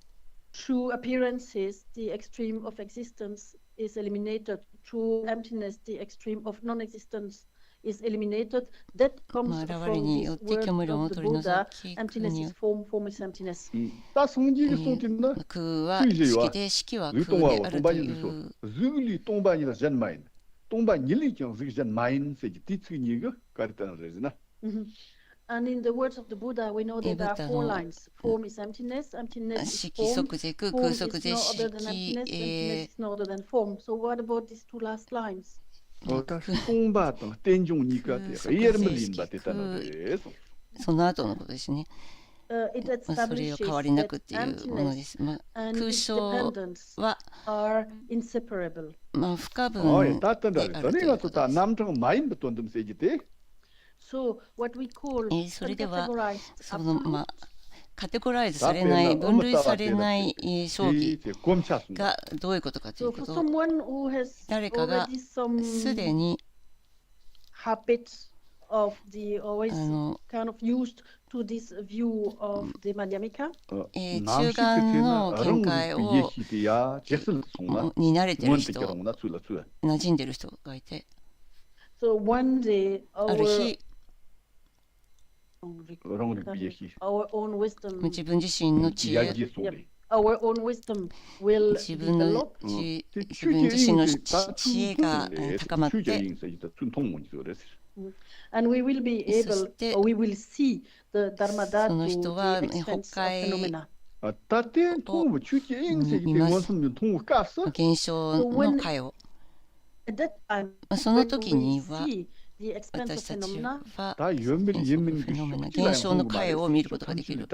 Through appearances, the extreme of existence is eliminated. Through emptiness, the extreme of non-existence is eliminated. That comes 現れ from に this よって word 虚無論 of を the 取り除 Buddha. き、 Emptiness is form, form is emptiness. 다 성질이 쏘진다. 空は式で式は空で 르동하고 あるとい 동반이도 う 르리 동반이라 전마인. 동반 일리경 르기 전마인 세지 뒤치기가 가르다는 거잖아. And in the words of the Buddha, we know that there are four lines. Form is emptiness, emptiness is 式 form, 即是空 form 空 is 即是 no other than 式 emptiness, emptiness is no other than form. So what about these two last lines? 동바던 땡종니까 예르물린 바테다는 거예요. その後のことですね。 It それを establishes 変わりな that くっていうもので emptiness す。 and 空 its 想 dependence は、 are inseparable. 不可分 어, で 따뜻한다. あるという 너네가 こ 또 と 다 です。 남정 마인 붙던데 세지대. So what we call それでは uncategorized その absolute カテゴライズされない、分類されない将棋 곰차순. がどういうことかとい So うこ for と、 someone who has 誰かが already some すでに habits of the always の kind of used to this view of the Madhyamika. 中間の見解をにに慣れてる人、 나 馴染んでる人がいて、 So one day ある日 our own wisdom 自分自身の知恵、 our own wisdom will 自分の develop 自分自身の知恵が高まって、 and we will be able or we will see the Dharmadhatu, その人は the extents of 崩壊 phenomena. 現象の解を、 At that time, その when 時 we には see the extents of 私たち phenomena, は 다 연밀히 フェノメナ現象の解を見ることができる。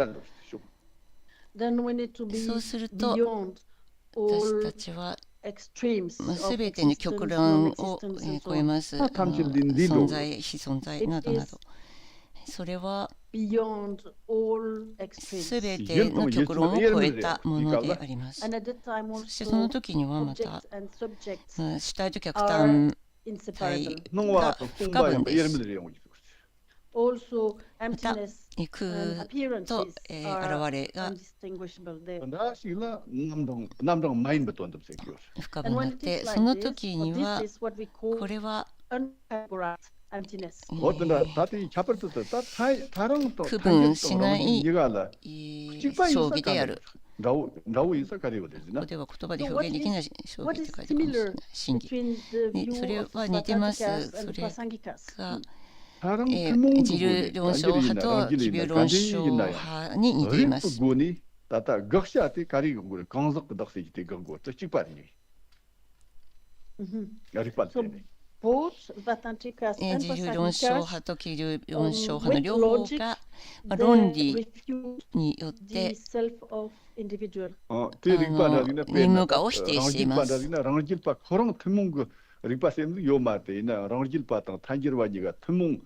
then we need to be そうすると beyond 私 all たちは extremes of すべての existence, 極論を non-existence, and so 超え on. ます存在、非存在などなど、それは Beyond all す extremes. べての極論を超えたものであります。 And at that time そしてその also 時にはまた objects and subjects 主体と客単 inseparable. が不可分です。 Also また emptiness 空 and と appearances 現 are れが undistinguishable there. 남정 마인 붙던데 세기요. 不可分 And にな when っ it て、 is その like this, 時には this is what we call これは uncategorized emptiness. 어떤 다들 잡을때 다 다른 또 区分しない 이가라 将棋である。 라우 인사 가리고 こ 되지나. こでは言葉で So 表 what 現できない is, 将 what 棋って is 書いてあるかもしれ similar ない。真偽 between the ね、 view それ of は似てます。 Svatantikas そ and れ Prasangikas? が 다른 自流論証派と奇病論証派に似ています。 고니 다다 각시한테 가리고 그래 강석 덕세지 되고 또 찍바니. 야리빠네. Both Svatantikas and 自流論証 Prasangikas 派と奇流論証派の with 両方 logic が they 論理 refuse によっ the て self of individual. 대릭바다리나 의무가 오시되시마스. 랑질바 코랑 틈몽그 리파셈도 요마테나 랑질바 땅 탄지르와니가 틈몽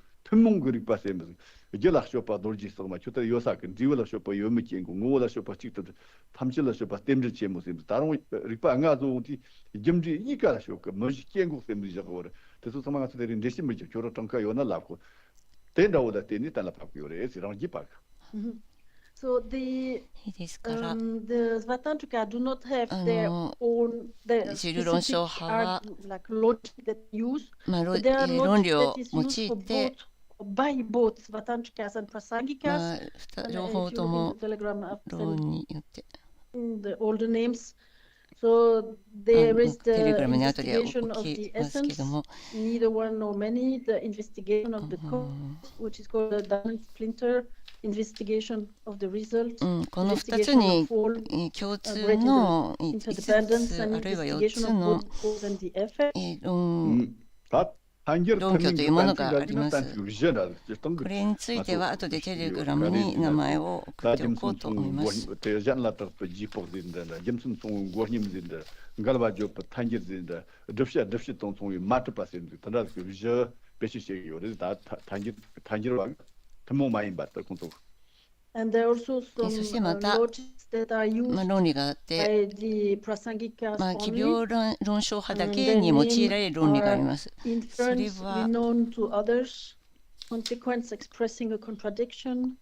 그리파셈 이제라 쇼파 돌지서 마 초타 요사근 디월라 쇼파 요미친고 ngola 쇼파 찍도 탐질라 쇼파 템르치 모습 다른 리파 안가도디 점지 이가라 쇼가 뭐지 깽고 셈지 저거 그래서 상황에서 되는 레시미 저로 통과 요나 라고 된다오다 되니 달라파고요레 랑질바. So the ですから、 the Svatantrika do not have their own the 自流論証 specific 派は like logic that use, 論 but there are 論 logic 理を that is 用 used い for て both by both Svatantrikas and Prasangikas. 両 And 方 if と you look も in the telegram, I've 論 sent によって the older names. So there is テレグ the ラムに後で investigation 置 of き the ますけ essence, ども、 neither one nor many, the investigation of the cause, which is called the diamond splinter, investigation of the result, この2つ investigation に of all 共通 great の interdependence 5つ and あるいは4 investigation つ of の both cause and the effect. 論 론교 というものがあります。これについては後でテレグラムに名前を送っておこうと思います。 And there are also そ some してまた logics that are used 論理があって、 by the Prasangikas 奇 only. 病論証派だけに用いられる論理があります。 それ Inference は known to others, consequence expressing a contradiction,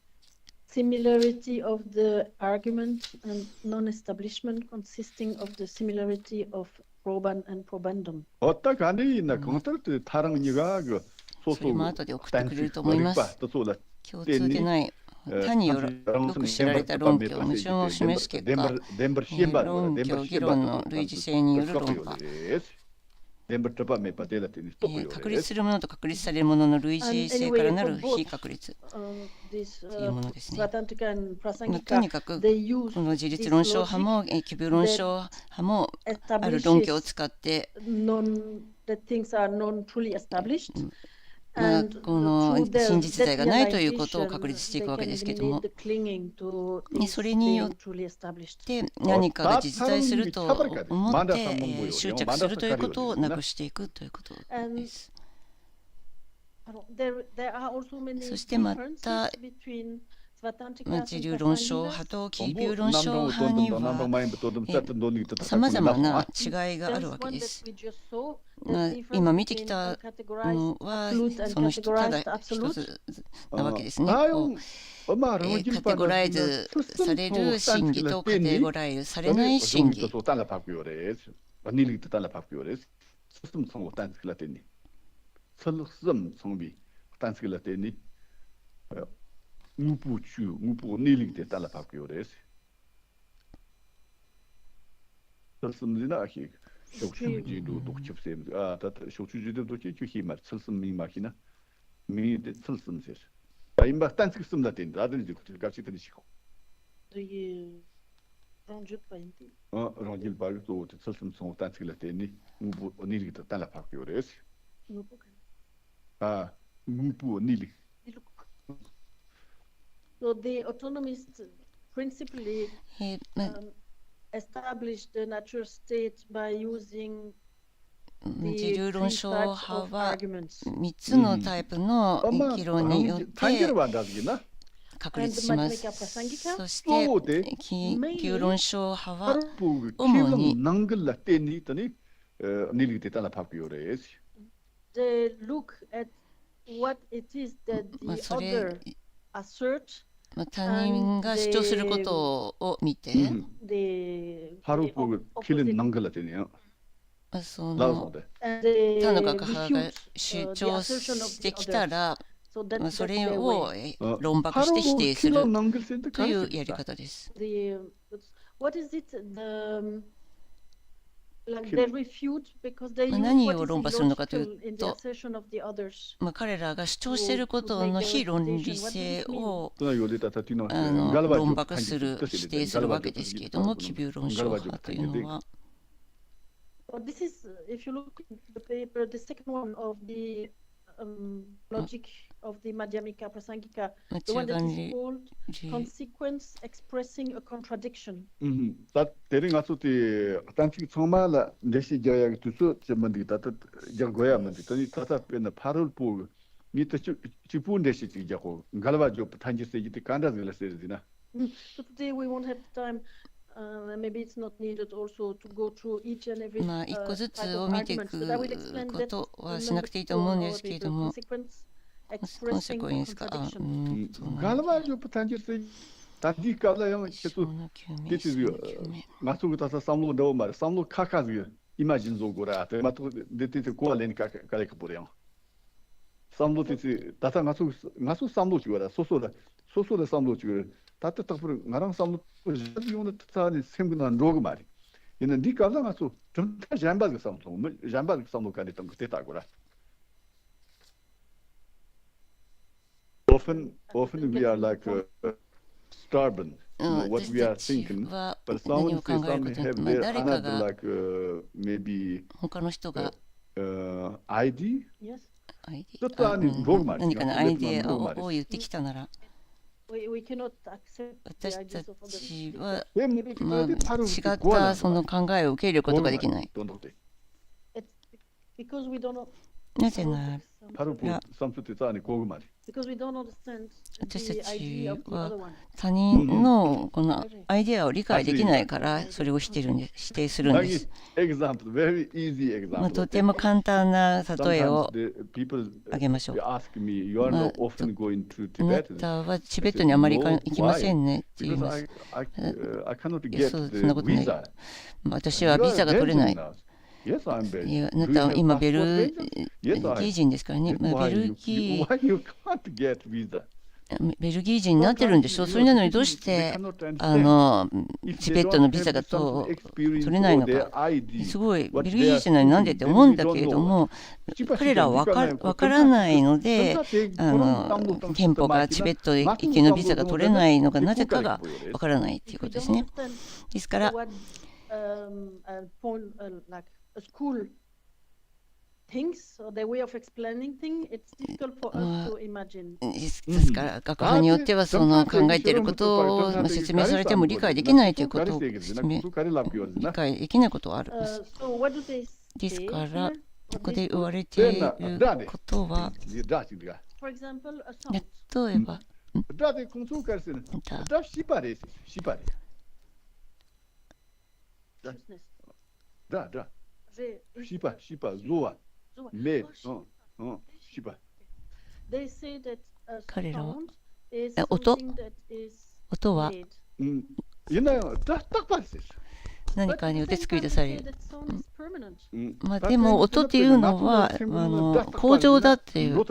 similarity of the argument and non-establishment consisting of the similarity of proband and probandum. 어떡하니 그것들 다른 이가 그 それも後で送ってくれると思います。共通でない他によく知られた論拠、矛盾を示す結果、論拠、議論の類似性による論破。確立するものと確立されるものの類似性からなる非確立というものですね。とにかく、この自律論証派も奇病論証派もある論拠を使って、この真実在がないということを確立していくわけですけれども、それによって何かが実在すると思って執着するということをなくしていくということです。そしてまた自流論証派と奇病論証派にはさまざまな違いがあるわけです。今見てきたのはそのただ一つなわけですね。カテゴライズされる真偽とカテゴライズされない真偽。무부 니링데 달라 바뀌어레스. 설슴지나 히 쇼추지도 독집셈 다 쇼추지도 독집이 힘을 설슴미 마키나 미데 설슴세. 임바 단식 씀다 된다. 아들이 같이 들으시고. 런질 바이도 설슴 송 단식을 때니 무부 니링데 달라 바뀌어레스. 무부 니링 So the autonomists principally established the natural state by using 自流論証派は3つのタイプの議論によって確立します。そして奇病論証派は主にthey look at what it is that the other assert他人が主張することを見て、他の学派が主張してきたら、それを論破して否定するというやり方です。何を論破するのかというと、彼らが主張していることの非論理性を論破する、否定するわけですけれども、奇病論証派というのは。This is, if you look at the paper, the second one of the logic of the Madhyamika Prasangika, the one that is called consequence expressing a contradiction. 대ring 아소티 단식 정말 내시 저야 두수 전문디 다다 저거야 문디 더니 다다 빼는 8월 보 밑에 지분 내시 지자고 갈바죠 단지세지 간다들 세지나. So today we won't have time. Maybe it's not needed also to go through each and every 一個ずつを見ていくことはしなくていいと思うんですけれども、コンセクエンスか、갈바죠 단지세 단지 갈라요 계속 맞추고다서 삼로 넣어 말 삼로 카카즈 이마진 조고라 맞고 데티테 고알렌 카카레카 보려 삼로 데티 다타 맞추 삼로 주거라 소소다 삼로 주거 다타 딱으로 나랑 삼로 요는 타니 생분한 로그 말이 얘는 네 가서 맞추 좀 잠바드 삼로 간했던 거 됐다고라 often we are like stubborn, what we are thinking, but some have another like maybe ID? Yes. ちょっと何かのアイデアを言ってきたなら、 We cannot accept 私たちは、違ったその考えを受け入れることができない。because we don't know. なぜな 바로 그 삼수대사 안에 고구마리. Because we don't understand 私 the たち idea of the は other one. 他人のこのアイデアを理解できないからそれを否定するんです。 example, very easy と example. ても簡単な例えを Sometimes the people 挙げましょう。 ask me, you are not often going to あな Tibet. たはチベットにあまり行きませんねって言い Because ます。 I cannot いや get そん the なことない。 visa. 私はビザが取れない。 Yes, I'm い Belgian. やあな Do た you は have 今ベ passport ル Belgian? ギ Yes, ー人ですからね。 Why ベル you ギ why you can't get visa? ー人になってるんでしょ。それなのにどうしてチベットのビザが取れないのか。すごいベルギー人なのになんでって思うんだけれども、彼らは分からないので、憲法からチベット行きのビザが取れないのがなぜかが分からないということですね。ですから、 like a school thinks or their way of explaining things, it's difficult for us to imagine. ですから学派によってはその考えていることを説明されても理解できないということを理解できないことはあるんです。 So what do they ですか say ら here? ここで言われていることは For example, a song. 例えば Da cum tu care să da și pare și pare. Consciousness. Da, da. They- Și pa, zoa. so- Me, oh, și pa. They say that a 彼らは sound is 音 something that is 音は made. Ina, da, tak pare. 何 But か at によ the って same 作り time, 出さ they れ say る。 that sound is permanent. でも音っていうのは恒常だっていう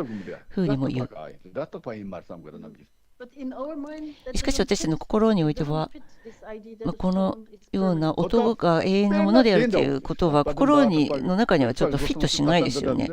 ふうにも言う。 Da, tak pare mar sam gara nabi. But in our mind, that しかし私たちの心において doesn't は fit this idea that こ the の sound is ような permanent. 音が永遠のものであるということは心の中にはちょっとフィットしないですよね。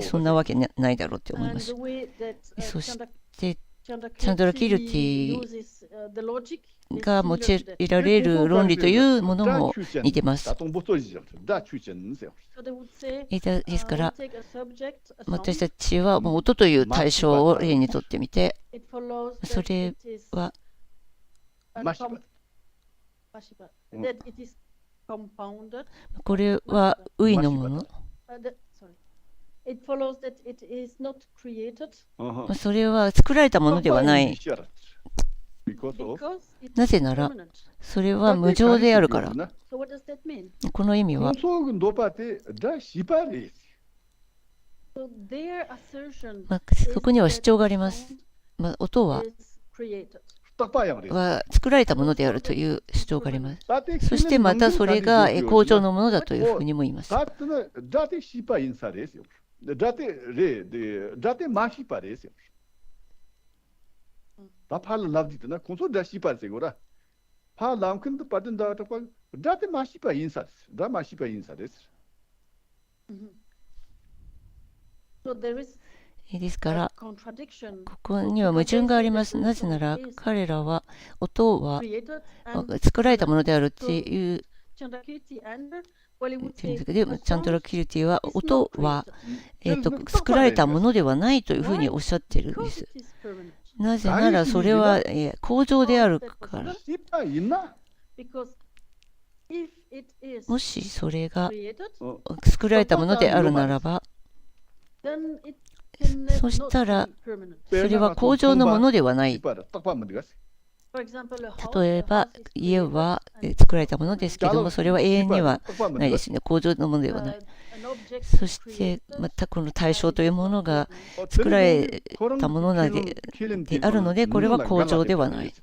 そんなわけないだろうって思いま And す the。way that そし Chandra- て Chandra チャンドラキルティ uses, the logic is が similar 用 to that. いられる論理というものも似てます。 Da, tom botoji. Da, chuchen. So they would say, ですから we take a subject, a 私 sound, たちはもう音という対象を例にとってみて、 it follows そ that れ it is は Mashipa. Mashipa. That it is compounded. これはウイのもの。 Sorry. It follows that it is not created それは作られたものではない。 Because of. because it な is ぜなら permanent. それは無常であるから。 So what does that mean? この意味は Kumsogun dopate da shipare. So their assertion そこには主張があります。音は is created. Tapayam. 作られたものであるという主張があります。そしてまたそれが恒常のものだというふうにも言います。 Date shipa insa resio. Date mashipa resio. Da pal lavdit na kumso da shipa segura. Pa lamkin da padan da tapa. Date mashipa insa. Da mashipa insa res. So there is ですか a ら contradiction. ここには矛盾があります。なぜなら彼らは音は Created and 作られたものであるっていう Chandrakirti and well, it would っていうんで say すけど、でも a チャンドラ sound キルティは is 音 not は created. 作られたものではないというふうにおっしゃってるんで Because す。 it is permanent. なぜならそれは恒常であるから。 Shipa inna. Because if it is もしそれが created, 作られたものであるならば、 then it can そしたら not be permanent. それは恒常のものではない。 Shipa tapam digas. For example, a house, 例え a ば house is 家 created は and 作られたものですけども、それは永遠にはないですね。恒常のものではない。 an object そ is して created またこの対象というものが作られたものなであるので、これは恒常ではない。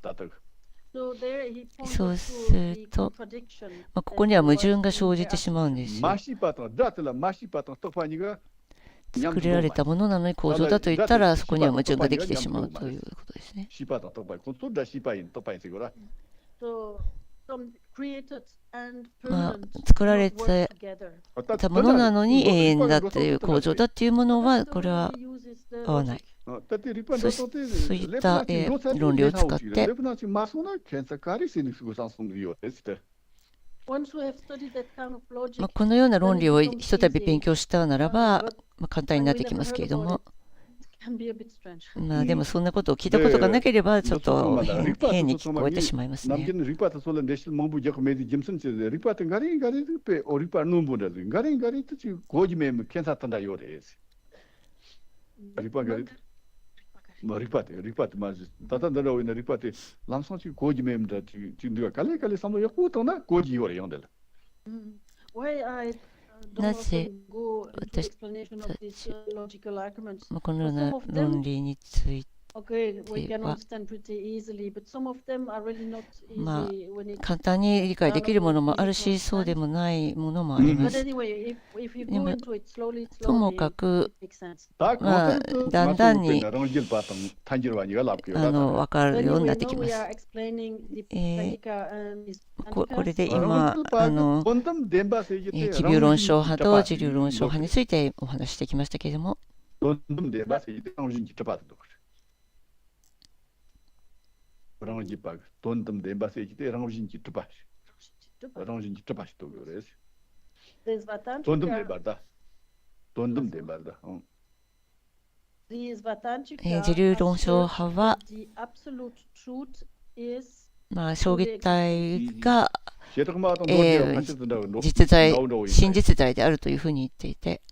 So there he pointed そう to する the と、 contradiction ここには矛盾が生じてしまうんですよ。 Mashipa to datla mashipa to tapaniga. 作られたものなのに恒常だと言ったら、そこには矛盾ができてしまうということですね。 Shipa to tapai. Kumso da shipa in tapai segura. So some created and まあ permanent 作られ not work together. たものなのに永遠だっていう恒常だっていうものは、 So これは he uses the 合わない。 そそういった論理を使って、 Ones who have studied that kind of logic このような論理をひとたび勉強したならば、簡単になってきますけれども、 can be a bit strange. でもそんなことを聞いたことがなければ、ちょっと変に聞こえてしまいますね。 Ripa 리파가 뭐 리파트 맞지. 다다다라 오이나 리파트 람상치 고지메임다 지금 네가 갈래갈래 삼도 약고도나 고지 요래 용들. Why I な don't ぜ often go into 私 explanation of these logical arguments. このよう Some な of them, 論理について okay, we can は understand pretty easily, but some of them are really not まあ easy when it. 簡単に理解できるものもあるし、そうでもないものもありま But す。 anyway, if you で go も into it slowly, ともか slowly, く it makes sense. 다 마, 그것도 단단히 랑질 바탕 탄지로와니가 랍기요. 分か But るように anyway, なって now きま we す。 are explaining the え Pratica and the これで Santikas. 今、본담 덴바세 이제 自流論証派と自流論証派についてお話してきましたけれども、 본담 덴바세 이제 랑진 기타바도 랑진 바 본담 덴바세 이제 랑진 기타바 랑진 기타바도 그래서 There's 본담 Vatantika. 덴바다 본담 덴바다 The Vatantika 自流論証派は、 the absolute truth is 衝撃体が 시작마다実在、真実在であるというふうに言っていて、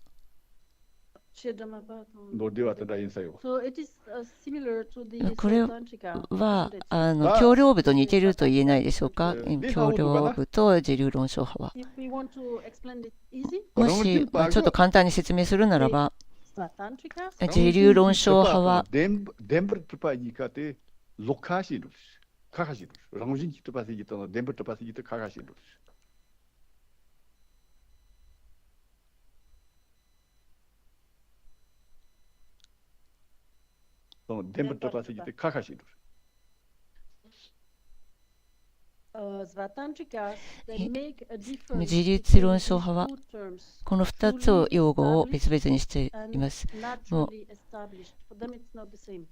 노디와다 인사요. So it is similar to the これ Vatantika. は橋梁部と似ていると言えないでしょうか。橋梁部と自流論証派は。 If we want to explain it easy, もし、ちょっと簡単に説明するならば、 Vatantikas 自流論証派は、 덴버트파이니카테 로카시루 카카시루 랑진 기타바시기토 덴버트파시기토 카카시루 덴버트파시기토 카카시루 Vatantikas, they make a difference 自律論 between 証 these 派は two terms. この2つを用語を別々にしています。 もう Naturally established. For them, it's not the same.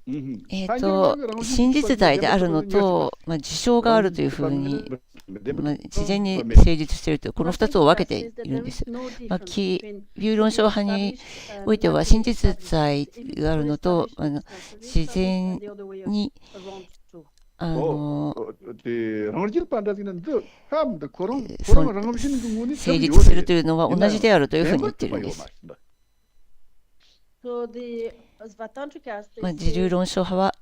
真実在であるのと、事象があるというふうに、自然に成立しているという、この2つを分けているんです。自流論証派においては、真実在があるのと、自然に成立するというのは同じであるというふうに言っているんです。自流論証派は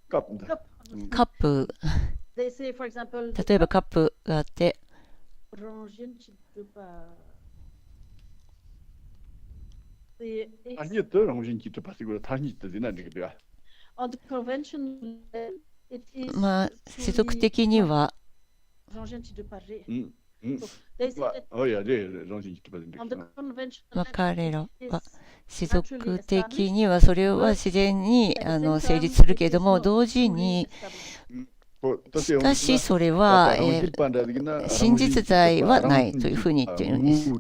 カップ、例えばカップがあって、世俗的には彼らは世俗的にはそれは自然に成立するけれども、同時にしかしそれは真実在はないというふうに言っているんです。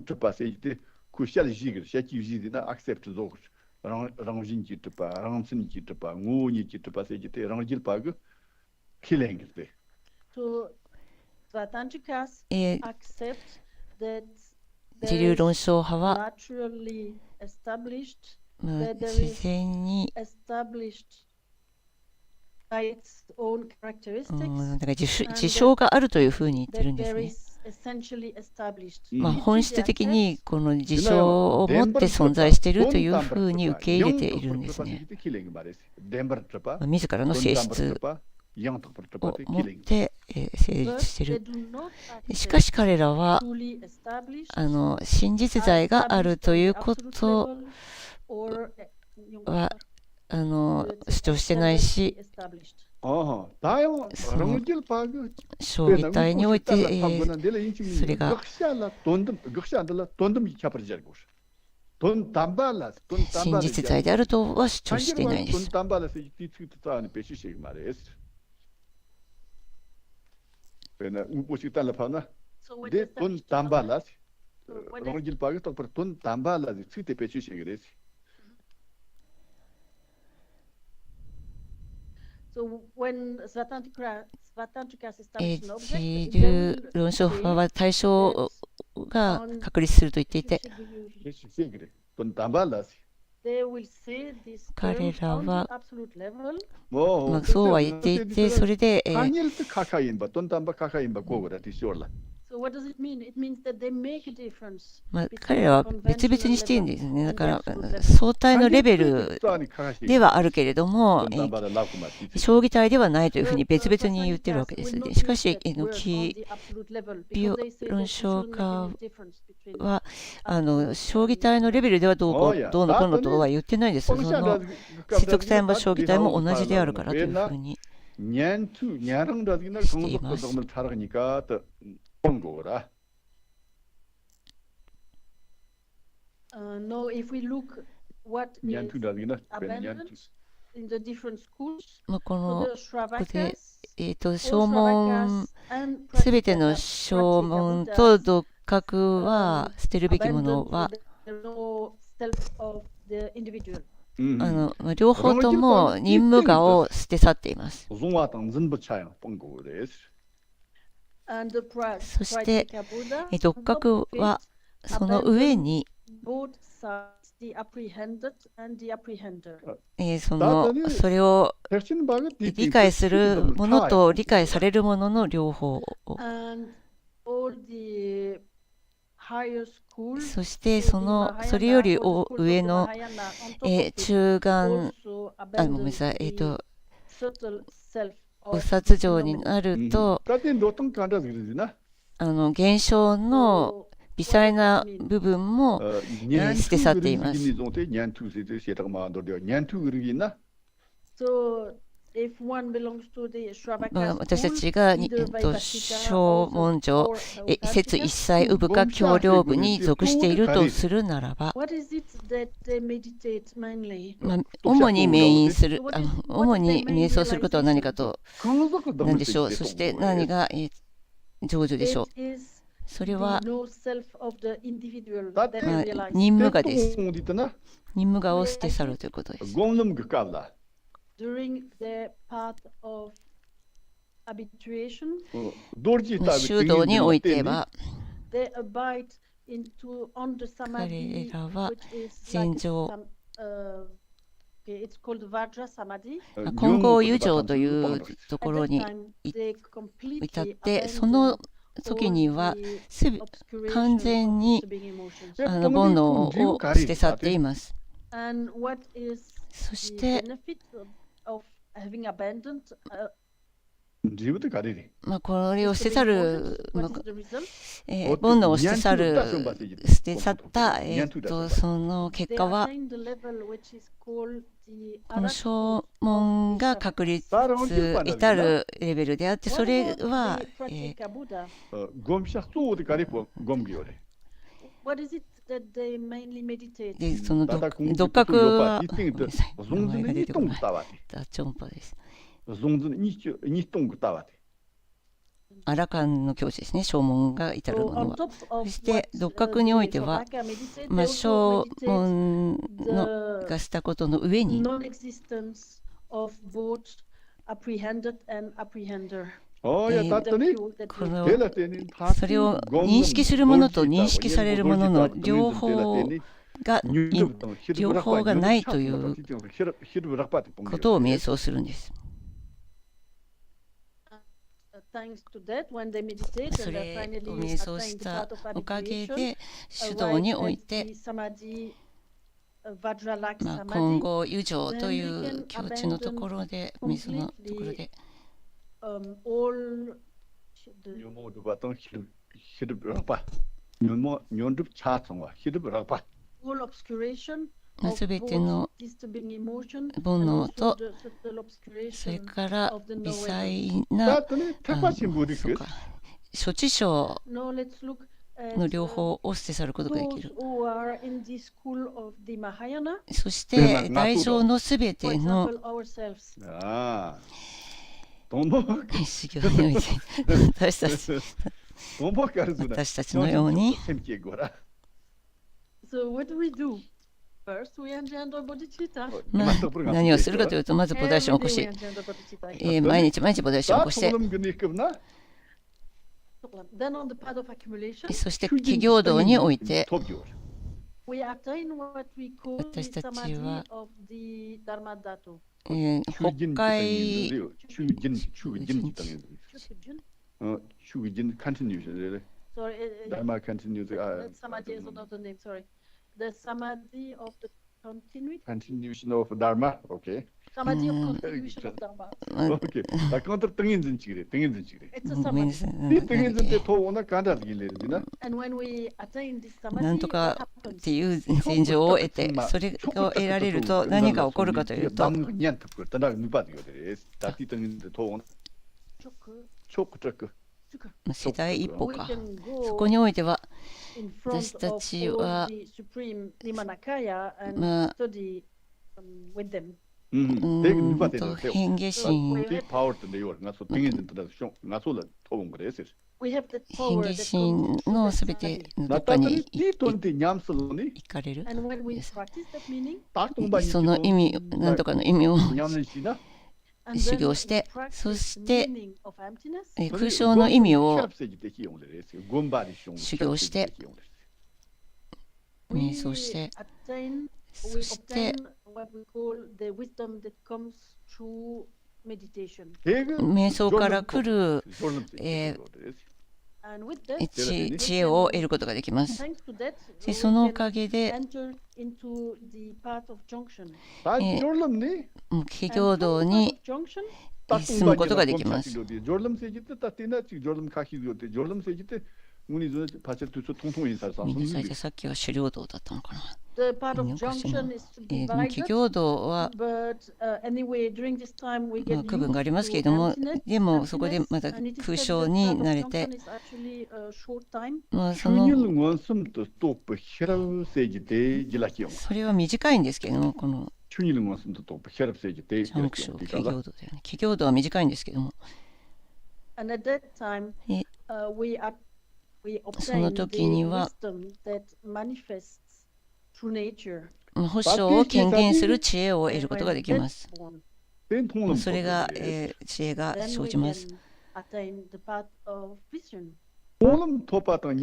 自流論証派は自然に事象があるというふうに言ってるんですね。本質的にこの事象を持って存在しているというふうに受け入れているんですね。自らの性質を持って成立している。しかし彼らは真実在があるということは主張してないし、衝撃体においてそれが真実在であるとは主張していないです。自流論証派は対象が確立すると言っていて、彼らは、そうは言っていて、それで、真彼らは別々にしているんですね。だから相対のレベルではあるけれども、将棋体ではないというふうに別々に言ってるわけです。しかし、ビオ論証家は将棋体のレベルではどうのこうのとは言ってないです。その世俗体も将棋体も同じであるからというふうにしています。ここで、小問、すべての小問と読角は捨てるべきものは、両方とも任務画を捨て去っています。そして、読角はその上に、それを理解するものと理解されるものの両方を。そしてそれより上の中観、ごめんなさい、菩薩像になると、現象の微細な部分も捨て去っています。私たちが小文書説一切有部か橋梁部に属しているとするならば、主に瞑想することは何かと何でしょう。そして何が成就でしょう。それは任務画です。任務画を捨て去るということです。修道においては、彼らは禅情、混合友情というところに至って、その時には完全に煩悩を捨て去っています。そしてこれを捨て去る、煩悩を捨て去った、その結果は、この小問が確立至るレベルであって、それは、その読角は、名前が出てこない。チョンパです。アラカンの境地ですね、小問が至るものは。そして読角においては、小問がしたことの上に、それを認識するものと認識されるものの両方がないということを瞑想するんです。それを瞑想したおかげで、修道において、混合友情という境地のところで、瞑想のところで、すべての煩悩と、それから微細な諸知性の両方を捨て去ることができる。そして大乗のすべての修行において、私たちのように、何をするかというと、まず菩提心を起こし、毎日毎日菩提心を起こして、そして起業道において、私たちは北海 Sorry, Dharma continues. samadhi is another name. Sorry, the samadhi of the Continuation of Dharma. Okay. samadhi of continuation of Dharma. Okay. Contra tengin chigre. It's a ごめんな samadhi. さい。tengin te to ona kanda gilere. And when we attain this なん samadhi, と what かっ happens? ていう現状を得て、それを得られると何が起こるかというと、 世代一歩 We か。 can そ go こにおいては、 in 私 front た of ち all は、 the supreme Nimanakaya and まあ、 study with them. 変化心、 We have the 変 power 化 that 心 comes through の that すべて samadhi. のどっかに行かれる。 And when we practice that meaning, その意味、なんとかの意味を and 修 then 行し we て、 practice そし the て meaning of emptiness, 空想の意味を修行して、 we 瞑想して、 obtain そして what we call the wisdom that comes through meditation. 瞑想から来る、 And with that, 知恵を得ることができます。 thanks to that, で we そのお can かげで enter into the path of junction. 目標 And from 道 the path に of junction, 進むことができます。 最初さっきは狩猟道だったのかな。 the path of junction is でも divided. 企業道は But anyway, during this time, we get 区分がありますけれ used ど to も、 emptiness, でもそこで emptiness, また and it is 空 said 想 that に path of 慣れて、 junction is actually a short time. まあ、それは短いんですけども、このジャンクション、企業道だよね。企業道は短いんですけども、 And at that time, え we その obtain 時に the は wisdom that manifests through nature. 保証を権限する知恵を得ることができます。 Born, それが、知恵が then 生 we じます。 can attain the path of vision. そ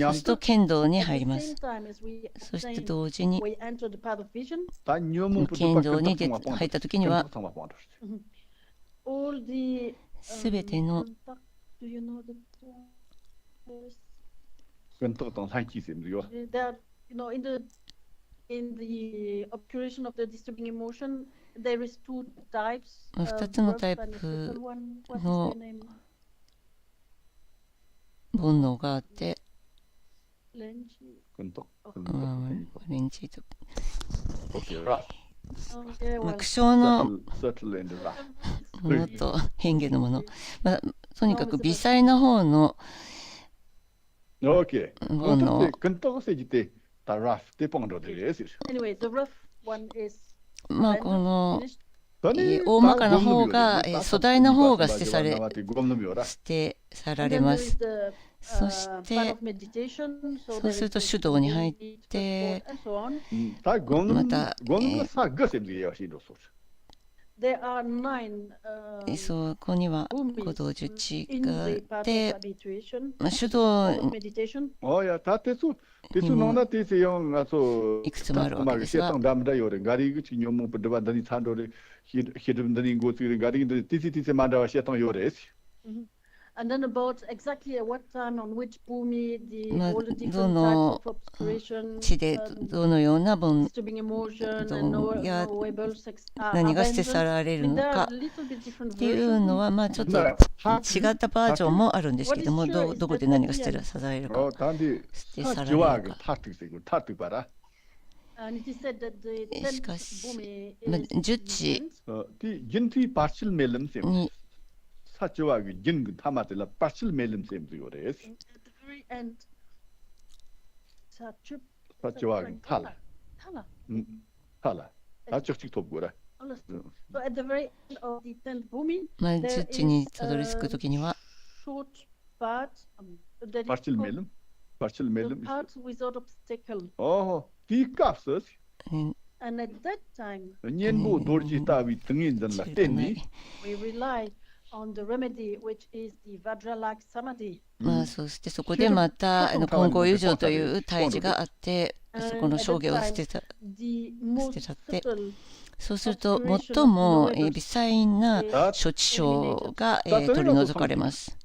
うすると剣道に At 入 the りま same す。 time as we そして attain, 同時に we enter the path of vision. 剣道に入った時には、 All the すべての contact, do you know the terms? There, in the obscuration of the disturbing emotion, there is two types. 2つのタイ birth and the プ second one, what is の their name? 煩悩があって、 Lenji. レンジと Okay, well, 苦笑のものと変化のもの、まあ、とにかく微細な方の煩悩、 anyway, the rough one is まあこの finished. 大まかな方が粗大な方が捨て去られAnd then ま there is す。 the そし part て of meditation. So そうすると手動に入って、 and so on. また、 There are 9そこには五道十地 in があ the っ path て、 of habituation まあ、手 of 動 meditation. いくつもあるわけですが、 And then about exactly at what time on which bhumi the まあ all the ど different の types of obscuration, 地でどのような煩 disturbing emotion, ど and うや knowable sex 何が捨て去 abandon. られ I る mean, の there か are a little bit different っていう versions. のは、まあちょっと違ったバージョンもあるんですけども、どこで何が捨て去られるか、捨て去られるか。 And it is said that the し tenth かし、 bhumi まあ is 十地 intense. に At the very end, Sachup, Thala. So at the very end of the 10th bhumi, まあ there 十地に is たどり着くときには、 short part that is called the path without obstacle. And at that time, we rely on the remedy, which is the Vajra-like samadhi. まあそしてそこでまた金剛友情という大事があって、そこの生涯を捨てた。 The most 捨てたって、 subtle そうすると最も微細な処置症が取り除かれます。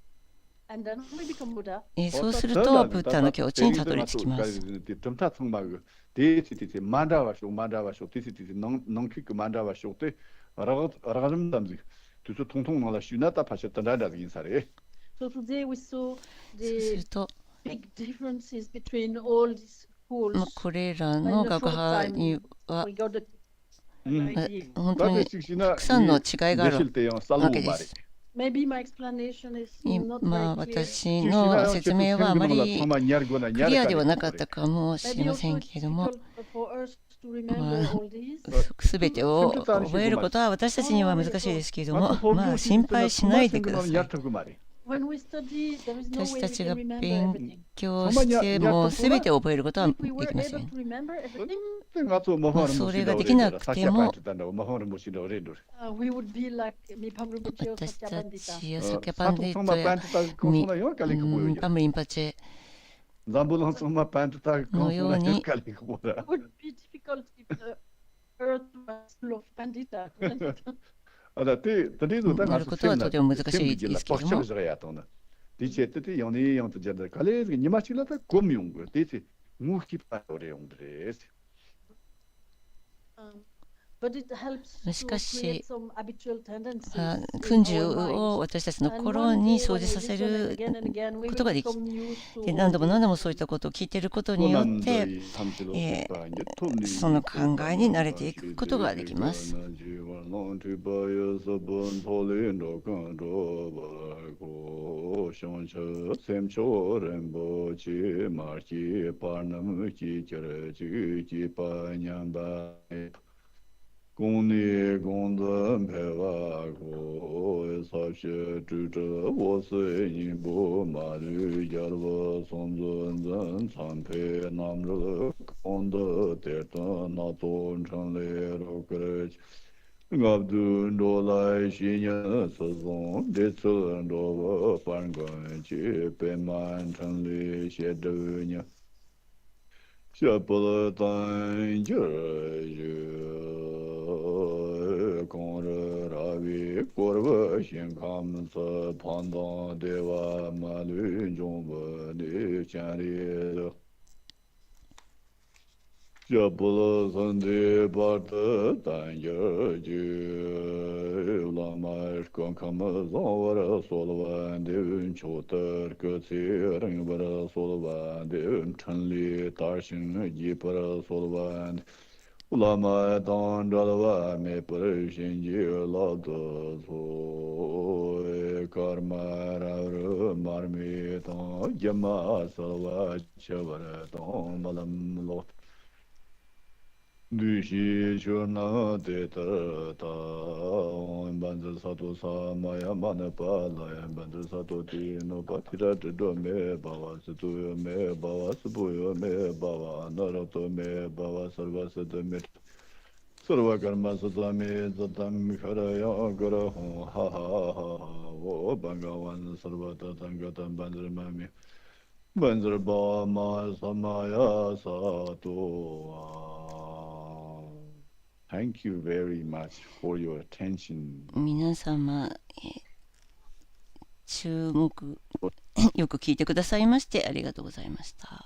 そうするとブッダの境地にたどり着きます。そうするとこれらの学派には本当にたくさんの違いがあるわけです。今私の説明はあまりクリアではなかったかもしれませんけれども、すべてを覚えることは私たちには難しいですけれども、心配しないでください。私たちが勉強してもすべてを覚えることはできません。それができなくても、私たちやサケパンディットやパムリンパチェのようになることはとても難しいですけれども、しかし、訓授を私たちの心に生じさせることができ、何度も何度もそういったことを聞いていることによって、その考えに慣れていくことができます。公立公正配瓦国사실 주저我虽你不马律家的son尊真参配南热公的点的那tôn成立了个我们多来新年四宗这次多反感去被满成立些的呢下不了单就公热拉比过了新康们是判断的话马律中文的建立的下不了三的把的单就拉马刚看么让我的说了完的求得个词人我的说了完的成立大型一不的说了完的拉马当着了完没不是心机老的错卡马拉尔马米当也马萨瓦切瓦当马拉姆罗女西就那的他班子萨多萨玛雅玛那巴拉班子萨多的那巴提拉这多没巴瓦是多没巴瓦是不有没巴瓦那拉多没巴瓦是瓦是的没सर्व कर्म सतामे सतम खरया ग्रहो हा हा हा वो भगवान सर्वत संगतम बंद्रमामि बंद्रबा मा समाया सातो Thank you very much for your attention. 皆様、注目よく聞いてくださいましてありがとうございました。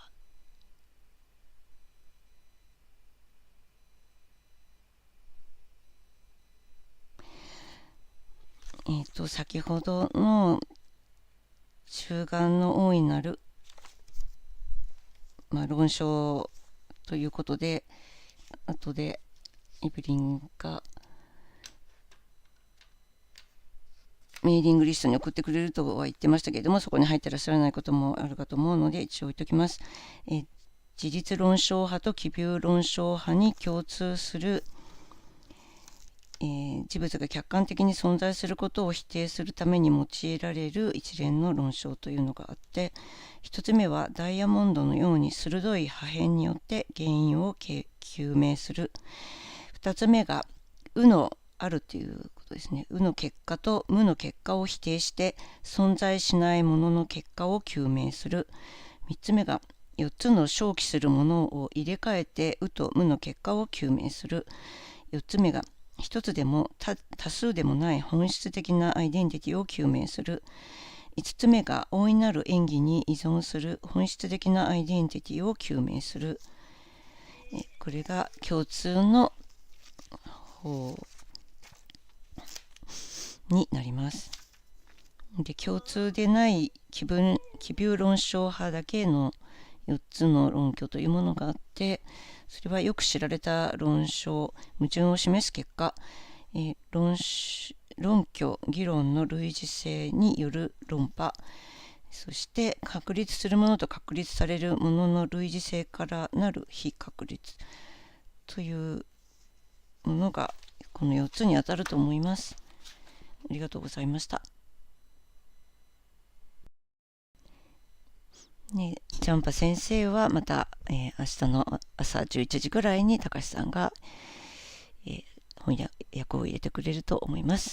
先ほどの中観の大いなる、論証ということで、後でイブリンがメーリングリストに送ってくれるとは言ってましたけれども、そこに入ってらっしゃらないこともあるかと思うので一応置いておきます。事実論証派と奇謬論証派に共通する事物が客観的に存在することを否定するために用いられる一連の論証というのがあって、一つ目はダイヤモンドのように鋭い破片によって原因を究明する。二つ目が有のあるということですね。有の結果と無の結果を否定して存在しないものの結果を究明する。三つ目が4つの生起するものを入れ替えて有と無の結果を究明する。4つ目が一つでも多数でもない本質的なアイデンティティを究明する。5つ目が大いなる演技に依存する本質的なアイデンティティを究明する。これが共通の方になります。で、共通でない奇謬論証派だけの4つの論拠というものがあって、それはよく知られた論証、矛盾を示す結果、論拠、議論の類似性による論破、そして確立するものと確立されるものの類似性からなる非確立というものがこの4つにあたると思います。ありがとうございました。ジャンパ先生はまた、明日の朝11時ぐらいに高橋さんが、翻訳を入れてくれると思います。